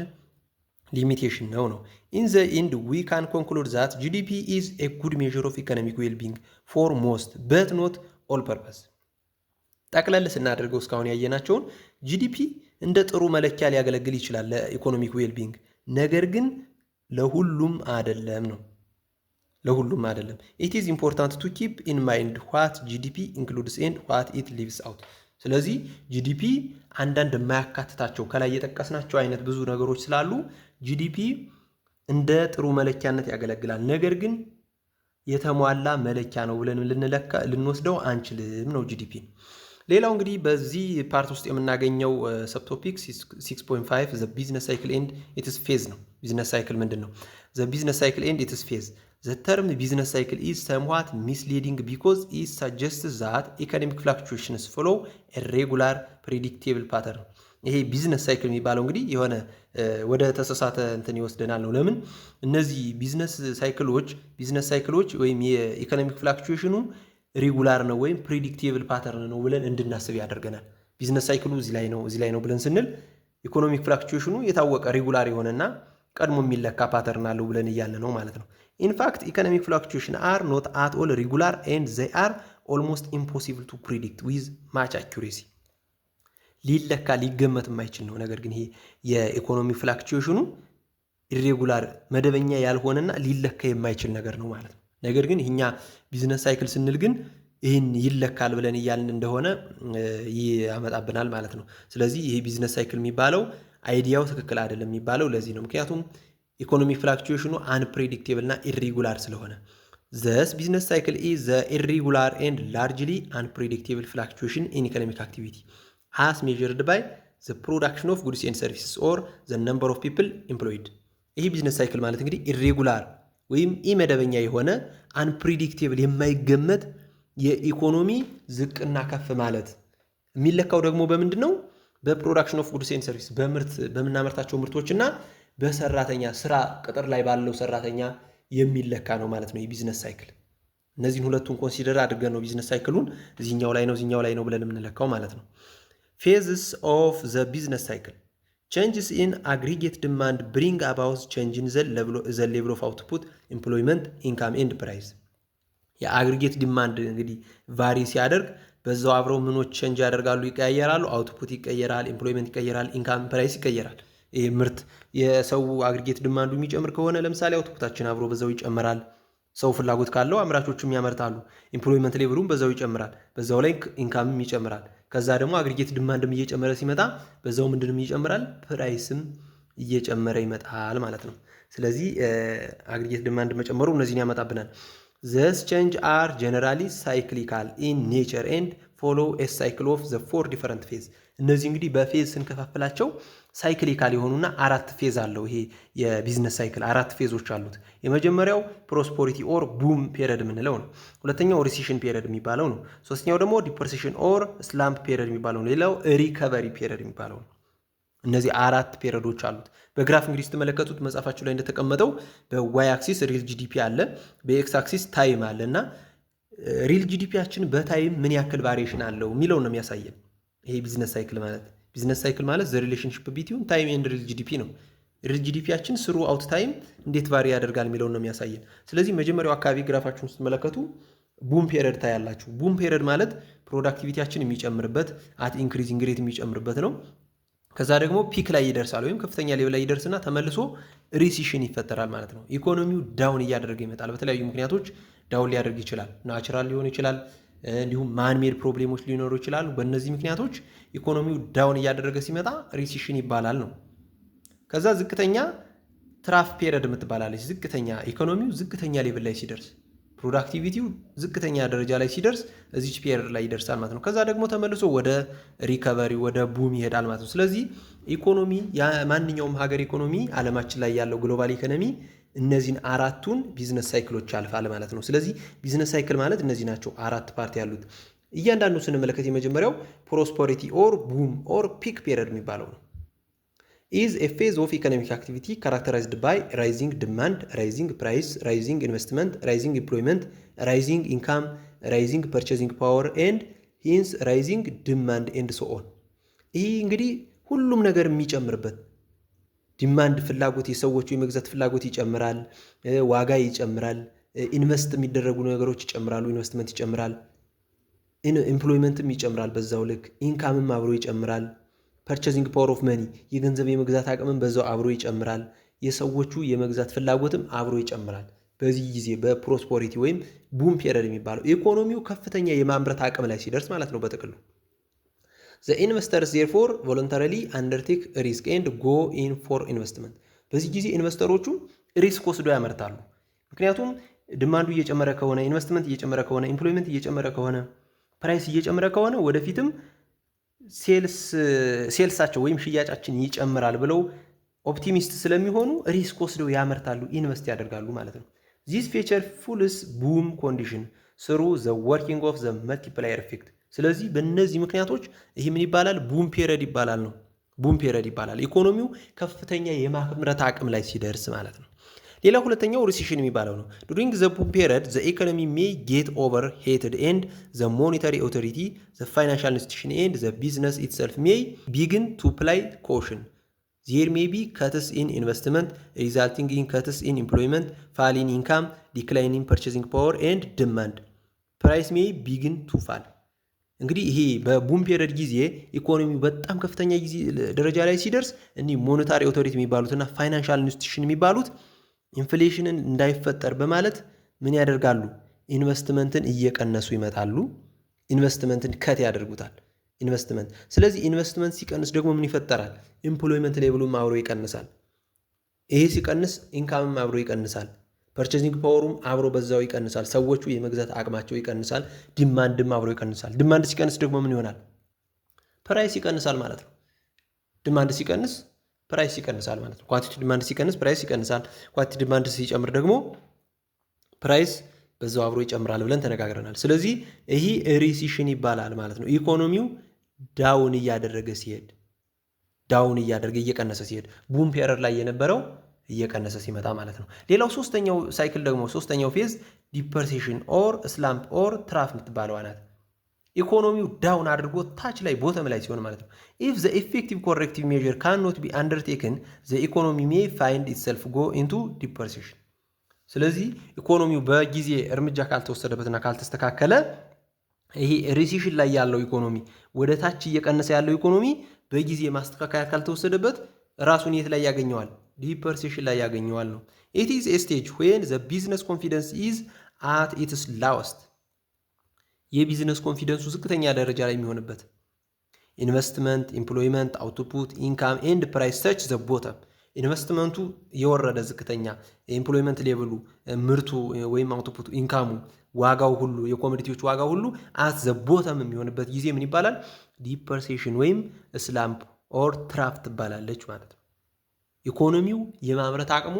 ሊሚቴሽን ነው። ኢን ዘ ኢንድ ዊ ካን ኮንክሉድ ዛት ጂዲፒ ኢዝ ኤ ጉድ ሜዥር ኦፍ ኢኮኖሚክ ዌልቢንግ ፎር ሞስት በት ኖት ኦል ፐርፐስ። ጠቅለል ስናደርገው እስካሁን ያየናቸውን ጂዲፒ እንደ ጥሩ መለኪያ ሊያገለግል ይችላል ለኢኮኖሚክ ዌልቢንግ፣ ነገር ግን ለሁሉም አይደለም ነው። ለሁሉም አይደለም። ኢት ኢዝ ኢምፖርታንት ቱ ኪፕ ኢን ማይንድ ዋት ጂዲፒ ኢንክሉድስ ኤንድ ዋት ኢት ሊቭስ አውት። ስለዚህ ጂዲፒ አንዳንድ የማያካትታቸው ከላይ የጠቀስናቸው አይነት ብዙ ነገሮች ስላሉ ጂዲፒ እንደ ጥሩ መለኪያነት ያገለግላል፣ ነገር ግን የተሟላ መለኪያ ነው ብለን ልንወስደው አንችልም ነው ጂዲፒ። ሌላው እንግዲህ በዚህ ፓርት ውስጥ የምናገኘው ሰብቶፒክ 6.5 ዘ ቢዝነስ ሳይክል ኤንድ ኢትስ ፌዝ ነው። ቢዝነስ ሳይክል ምንድን ነው? ዘ ቢዝነስ ሳይክል ኤንድ ኢትስ ፌዝ ዘ ተርም ቢዝነስ ሳይክል ኢዝ ሰምዋት ሚስሊዲንግ ቢኮዝ ኢዝ ሰጀስትስ ዛት ኢኮኖሚክ ፍላክቹዌሽንስ ፎሎው ሬጉላር ፕሪዲክቴብል ፓተርን። ይሄ ቢዝነስ ሳይክል የሚባለው እንግዲህ የሆነ ወደ ተሳሳተ እንትን ይወስደናል ነው። ለምን እነዚህ ቢዝነስ ሳይክሎች ወይም የኢኮኖሚክ ፍላክቹዌሽኑ ሬጉላር ነው ወይም ፕሪዲክቴብል ፓተርን ነው ብለን እንድናስብ ያደርገናል። ቢዝነስ ሳይክሉ እዚህ ላይ ነው ብለን ስንል ኢኮኖሚክ ፍላክቹዌሽኑ የታወቀ ሬጉላር የሆነና ቀድሞ የሚለካ ፓተርን አለው ብለን እያለ ነው ማለት ነው። ኢንፋክት ኢኮኖሚክ ፍላክቹዌሽን አር ኖት አት ኦል ሬጉላር ኤንድ ዘይ አር ኦልሞስት ኢምፖሲብል ቱ ፕሪዲክት ዊዝ ማች አኩሬሲ ሊለካ ሊገመት የማይችል ነው። ነገር ግን ይሄ የኢኮኖሚ ፍላክቹዌሽኑ ኢሬጉላር መደበኛ ያልሆነና ሊለካ የማይችል ነገር ነው ማለት ነው። ነገር ግን እኛ ቢዝነስ ሳይክል ስንል ግን ይህን ይለካል ብለን እያልን እንደሆነ ያመጣብናል ማለት ነው። ስለዚህ ይሄ ቢዝነስ ሳይክል የሚባለው አይዲያው ትክክል አይደለም የሚባለው ለዚህ ነው። ምክንያቱም ኢኮኖሚ ፍላክቹዌሽኑ አንፕሬዲክቴብል እና ኢሬጉላር ስለሆነ ዘስ ቢዝነስ ሳይክል ኢዝ ዘ ኢሬጉላር ኤንድ ላርጅሊ አንፕሬዲክቴብል ፍላክቹዌሽን ኢን ኢኮኖሚክ አክቲቪቲ as measured by the production of goods and services or the number of people employed። ይሄ ቢዝነስ ሳይክል ማለት እንግዲህ ኢሬጉላር ወይም ኢመደበኛ የሆነ አንፕሪዲክቴብል የማይገመት የኢኮኖሚ ዝቅና ከፍ ማለት የሚለካው ደግሞ በምንድን ነው? በፕሮዳክሽን ኦፍ ጉድስ ኤንድ ሰርቪስ በምናመርታቸው ምርቶችና በሰራተኛ ስራ ቅጥር ላይ ባለው ሰራተኛ የሚለካ ነው ማለት ነው የቢዝነስ ሳይክል። እነዚህን ሁለቱን ኮንሲደር አድርገን ነው ቢዝነስ ሳይክሉን እዚህኛው ላይ ነው ብለን የምንለካው ማለት ነው። Phases of the business cycle. Changes in aggregate demand bring about change in the level of output, employment, income and price. የአግሪጌት ዲማንድ እንግዲህ ቫሪ ሲያደርግ በዛው አብረው ምኖች ቼንጅ ያደርጋሉ፣ ይቀየራሉ። አውትፑት ይቀየራል፣ ኤምፕሎይመንት ይቀየራል፣ ኢንካም ፕራይስ ይቀየራል። ይሄ ምርት የሰው አግሪጌት ዲማንዱ የሚጨምር ከሆነ ለምሳሌ አውትፑታችን አብሮ በዛው ይጨምራል። ሰው ፍላጎት ካለው አምራቾቹም ያመርታሉ። ኢምፕሎይመንት ሌቭሉም በዛው ይጨምራል። በዛው ላይ ኢንካምም ይጨምራል። ከዛ ደግሞ አግሪጌት ዲማንድም እየጨመረ ሲመጣ በዛው ምንድንም ይጨምራል፣ ፕራይስም እየጨመረ ይመጣል ማለት ነው። ስለዚህ አግሪጌት ዲማንድ መጨመሩ እነዚህን ያመጣብናል። These change are generally cyclical in nature and follow a cycle of the 4 different phase። እነዚህ እንግዲህ በፌዝ ስንከፋፍላቸው ሳይክሊካል የሆኑና 4 ፌዝ አለው። ይሄ የቢዝነስ ሳይክል 4 ፌዞች አሉት። የመጀመሪያው ፕሮስፐሪቲ ኦር ቡም ፔሪየድ የምንለው ነው። ሁለተኛው ሪሴሽን ፔሪየድ የሚባለው ነው። ሶስተኛው ደግሞ ዲፕሬሴሽን ኦር ስላምፕ ፔሪየድ የሚባለው ነው። ሌላው ሪከቨሪ ፔሪየድ የሚባለው ነው። እነዚህ 4 ፔሪየዶች አሉት። በግራፍ እንግዲህ ስትመለከቱት መጽሐፋችሁ ላይ እንደተቀመጠው በዋይ አክሲስ ሪል ጂዲፒ አለ፣ በኤክስ አክሲስ ታይም አለ እና ሪል ጂዲፒያችን በታይም ምን ያክል ቫሪዬሽን አለው የሚለው ነው የሚያሳየን። ይሄ ቢዝነስ ሳይክል ማለት ዘ ሪሌሽንሺፕ ቢትዊን ታይም ኤንድ ሪል ጂዲፒ ነው። ሪል ጂዲፒያችን ስሩ አውት ታይም እንዴት ቫሪ ያደርጋል የሚለው ነው የሚያሳየን። ስለዚህ መጀመሪያው አካባቢ ግራፋችሁን ስትመለከቱ ቡም ፔሪየድ ታያላችሁ። ቡም ፔሪየድ ማለት ፕሮዳክቲቪቲያችን የሚጨምርበት አት ኢንክሪዚንግ ሬት የሚጨምርበት ነው። ከዛ ደግሞ ፒክ ላይ ይደርሳል ወይም ከፍተኛ ሌቭል ላይ ይደርስና ተመልሶ ሪሲሽን ይፈጠራል ማለት ነው። ኢኮኖሚው ዳውን እያደረገ ይመጣል። በተለያዩ ምክንያቶች ዳውን ሊያደርግ ይችላል። ናቹራል ሊሆን ይችላል፣ እንዲሁም ማንሜድ ፕሮብሌሞች ሊኖሩ ይችላሉ። በእነዚህ ምክንያቶች ኢኮኖሚው ዳውን እያደረገ ሲመጣ ሪሲሽን ይባላል ነው። ከዛ ዝቅተኛ ትራፍ ፔሪየድ የምትባላለች ዝቅተኛ ኢኮኖሚው ዝቅተኛ ሌቭል ላይ ሲደርስ ፕሮዳክቲቪቲው ዝቅተኛ ደረጃ ላይ ሲደርስ እዚች ፔሪየድ ላይ ይደርሳል ማለት ነው። ከዛ ደግሞ ተመልሶ ወደ ሪከቨሪ ወደ ቡም ይሄዳል ማለት ነው። ስለዚህ ኢኮኖሚ የማንኛውም ሀገር ኢኮኖሚ ዓለማችን ላይ ያለው ግሎባል ኢኮኖሚ እነዚህን 4ቱን ቢዝነስ ሳይክሎች ያልፋል ማለት ነው። ስለዚህ ቢዝነስ ሳይክል ማለት እነዚህ ናቸው 4 ፓርቲ ያሉት። እያንዳንዱ ስንመለከት የመጀመሪያው ፕሮስፐሪቲ ኦር ቡም ኦር ፒክ ፔሪየድ የሚባለው ነው። is a phase of economic activity characterized by rising demand, rising price, rising investment, rising employment, rising income, rising purchasing power and hence rising demand and so on። ይህ እንግዲህ ሁሉም ነገር የሚጨምርበት ዲማንድ ፍላጎት፣ የሰዎቹ የመግዛት ፍላጎት ይጨምራል፣ ዋጋ ይጨምራል፣ ኢንቨስት የሚደረጉ ነገሮች ይጨምራሉ፣ ኢንቨስትመንት ይጨምራል፣ ኢምፕሎይመንትም ይጨምራል፣ በዛው ልክ ኢንካምም አብሮ ይጨምራል። ፐርቼዚንግ ፓወር ኦፍ መኒ የገንዘብ የመግዛት አቅምን በዛው አብሮ ይጨምራል። የሰዎቹ የመግዛት ፍላጎትም አብሮ ይጨምራል። በዚህ ጊዜ በፕሮስፐሪቲ ወይም ቡም ፔሪየድ የሚባለው ኢኮኖሚው ከፍተኛ የማምረት አቅም ላይ ሲደርስ ማለት ነው በጥቅሉ። The investors therefore voluntarily undertake risk and go in for investment። በዚህ ጊዜ ኢንቨስተሮቹ ሪስክ ወስዶ ያመርታሉ። ምክንያቱም ዲማንዱ እየጨመረ ከሆነ፣ ኢንቨስትመንት እየጨመረ ከሆነ፣ ኢምፕሎይመንት እየጨመረ ከሆነ፣ ፕራይስ እየጨመረ ከሆነ ወደፊትም ሴልሳቸው ወይም ሽያጫችን ይጨምራል ብለው ኦፕቲሚስት ስለሚሆኑ ሪስክ ወስደው ያመርታሉ፣ ኢንቨስት ያደርጋሉ ማለት ነው። this feature fulls boom condition through the working of the multiplier effect። ስለዚህ በእነዚህ ምክንያቶች ይህ ምን ይባላል? ቡም ፔሪየድ ይባላል ነው። ቡም ፔሪየድ ይባላል ኢኮኖሚው ከፍተኛ የማምረት አቅም ላይ ሲደርስ ማለት ነው። ሌላ ሁለተኛው ሪሴሽን የሚባለው ነው። during the boom period the economy may get overheated and the monetary authority, the financial institution and the business itself may begin to apply caution. There may be cuts in investment resulting in cuts in employment, fall in income, decline in purchasing power and demand. ፕራይስ ሜይ ቢግን ቱ ፋል። እንግዲህ ይሄ በቡም ፔሪየድ ጊዜ ኢኮኖሚው በጣም ከፍተኛ ጊዜ ደረጃ ላይ ሲደርስ እኒህ ሞኔታሪ ኦቶሪቲ የሚባሉትና ፋይናንሻል ኢንስቲትዩሽን የሚባሉት ኢንፍሌሽንን እንዳይፈጠር በማለት ምን ያደርጋሉ? ኢንቨስትመንትን እየቀነሱ ይመጣሉ። ኢንቨስትመንትን ከት ያደርጉታል። ኢንቨስትመንት ስለዚህ ኢንቨስትመንት ሲቀንስ ደግሞ ምን ይፈጠራል? ኤምፕሎይመንት ሌቭሉም አብሮ ይቀንሳል። ይሄ ሲቀንስ ኢንካምም አብሮ ይቀንሳል። ፐርቼዚንግ ፓወሩም አብሮ በዛው ይቀንሳል። ሰዎቹ የመግዛት አቅማቸው ይቀንሳል። ዲማንድም አብሮ ይቀንሳል። ዲማንድ ሲቀንስ ደግሞ ምን ይሆናል? ፕራይስ ይቀንሳል ማለት ነው። ዲማንድ ሲቀንስ ፕራይስ ይቀንሳል ማለት ነው። ኳንቲቲ ዲማንድ ሲቀንስ ፕራይስ ይቀንሳል። ኳንቲቲ ዲማንድ ሲጨምር ደግሞ ፕራይስ በዛው አብሮ ይጨምራል ብለን ተነጋግረናል። ስለዚህ ይሄ ሪሲሽን ይባላል ማለት ነው። ኢኮኖሚው ዳውን እያደረገ ሲሄድ እየቀነሰ ሲሄድ ቡም ፔሪየድ ላይ የነበረው እየቀነሰ ሲመጣ ማለት ነው። ሌላው ሶስተኛው ሳይክል ደግሞ ሶስተኛው ፌዝ ዲፐርሴሽን ኦር ስላምፕ ኦር ትራፍ የምትባለው ናት። ኢኮኖሚው ዳውን አድርጎ ታች ላይ ቦተም ላይ ሲሆን ማለት ነው። ኢፍ ዘ ኢፌክቲቭ ኮሬክቲቭ ሜዥር ካን ኖት ቢ አንደርቴክን ዘ ኢኮኖሚ ሜይ ፋይንድ ኢትሰልፍ ጎ ኢንቱ ዲፐርሴሽን። ስለዚህ ኢኮኖሚው በጊዜ እርምጃ ካልተወሰደበትና ካልተስተካከለ ይሄ ሪሲሽን ላይ ያለው ኢኮኖሚ ወደ ታች እየቀነሰ ያለው ኢኮኖሚ በጊዜ ማስተካከያ ካልተወሰደበት ራሱን የት ላይ ያገኘዋል? ዲፐርሴሽን ላይ ያገኘዋል ነው። ኢት ኢዝ ኤ ስቴጅ ዌን ዘ ቢዝነስ ኮንፊደንስ ኢዝ አት ኢትስ ላውስት። የቢዝነስ ኮንፊደንሱ ዝቅተኛ ደረጃ ላይ የሚሆንበት ኢንቨስትመንት፣ ኢምፕሎይመንት፣ አውትፑት፣ ኢንካም ኤንድ ፕራይስ ተች ዘ ቦተም። ኢንቨስትመንቱ የወረደ ዝቅተኛ፣ የኢምፕሎይመንት ሌቭሉ ምርቱ ወይም አውትፑቱ፣ ኢንካሙ፣ ዋጋው ሁሉ የኮሞዲቲዎች ዋጋው ሁሉ አት ዘ ቦተም የሚሆንበት ጊዜ ምን ይባላል? ዲፐርሴሽን ወይም ስላምፕ ኦር ትራፍ ትባላለች ማለት ነው። ኢኮኖሚው የማምረት አቅሙ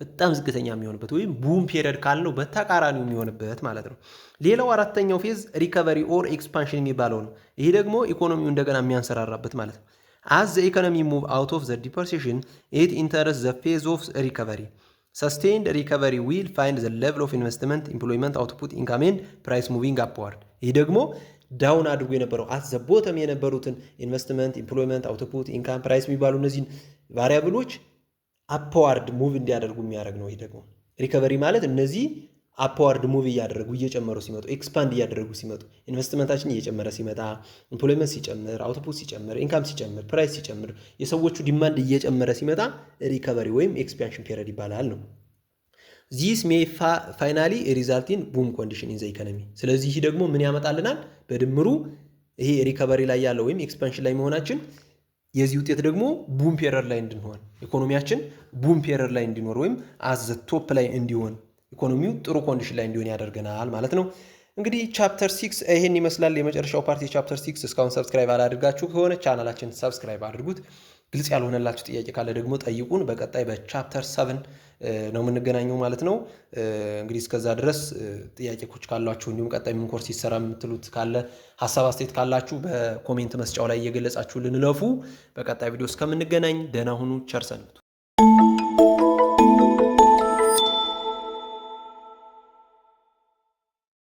በጣም ዝቅተኛ የሚሆንበት ወይም ቡም ፔሪየድ ካልነው በተቃራኒው የሚሆንበት ማለት ነው። ሌላው አራተኛው ፌዝ ሪከቨሪ ኦር ኤክስፓንሽን የሚባለው ነው። ይሄ ደግሞ ኢኮኖሚው እንደገና የሚያንሰራራበት ማለት ነው። as the economy move out of the depreciation it enters the phase of recovery. Sustained recovery will find the level of investment, employment, output, income and price moving upward. ይህ ደግሞ ዳውን አድርጎ የነበረው አት ዘ ቦተም የነበሩትን ኢንቨስትመንት፣ ኢምፕሎይመንት፣ አውትፑት፣ ኢንካም፣ ፕራይስ የሚባሉ እነዚህን ቫሪያብሎች አፕዋርድ ሙቭ እንዲያደርጉ የሚያደርግ ነው። ይህ ደግሞ ሪከቨሪ ማለት እነዚህ አፕዋርድ ሙቭ እያደረጉ እየጨመሩ ሲመጡ፣ ኤክስፓንድ እያደረጉ ሲመጡ፣ ኢንቨስትመንታችን እየጨመረ ሲመጣ፣ ኢምፕሎይመንት ሲጨምር፣ አውትፑት ሲጨምር፣ ኢንካም ሲጨምር፣ ፕራይስ ሲጨምር፣ የሰዎቹ ዲማንድ እየጨመረ ሲመጣ ሪከቨሪ ወይም ኤክስፓንሽን ፔሪየድ ይባላል ነው። ዚስ ሜይ ፋይናሊ ሪዛልት ኢን ቡም ኮንዲሽን ኢን ዘ ኢኮኖሚ። ስለዚህ ይህ ደግሞ ምን ያመጣልናል? በድምሩ ይሄ ሪከቨሪ ላይ ያለው ወይም ኤክስፓንሽን ላይ መሆናችን የዚህ ውጤት ደግሞ ቡም ፔሪየድ ላይ እንድንሆን ኢኮኖሚያችን ቡም ፔሪየድ ላይ እንዲኖር ወይም አዝ ዘ ቶፕ ላይ እንዲሆን ኢኮኖሚው ጥሩ ኮንዲሽን ላይ እንዲሆን ያደርገናል ማለት ነው። እንግዲህ ቻፕተር 6 ይሄን ይመስላል። የመጨረሻው ፓርቲ ቻፕተር 6። እስካሁን ሰብስክራይብ አላደርጋችሁ ከሆነ ቻናላችን ሰብስክራይብ አድርጉት። ግልጽ ያልሆነላችሁ ጥያቄ ካለ ደግሞ ጠይቁን። በቀጣይ በቻፕተር 7 ነው የምንገናኘው ማለት ነው። እንግዲህ እስከዛ ድረስ ጥያቄዎች ካላችሁ እንዲሁም ቀጣይ ምን ኮርስ ይሰራ የምትሉት ካለ ሀሳብ አስተያየት ካላችሁ በኮሜንት መስጫው ላይ እየገለጻችሁ ልንለፉ። በቀጣይ ቪዲዮ እስከምንገናኝ ደህና ሁኑ። ቸር ሰንብቱ።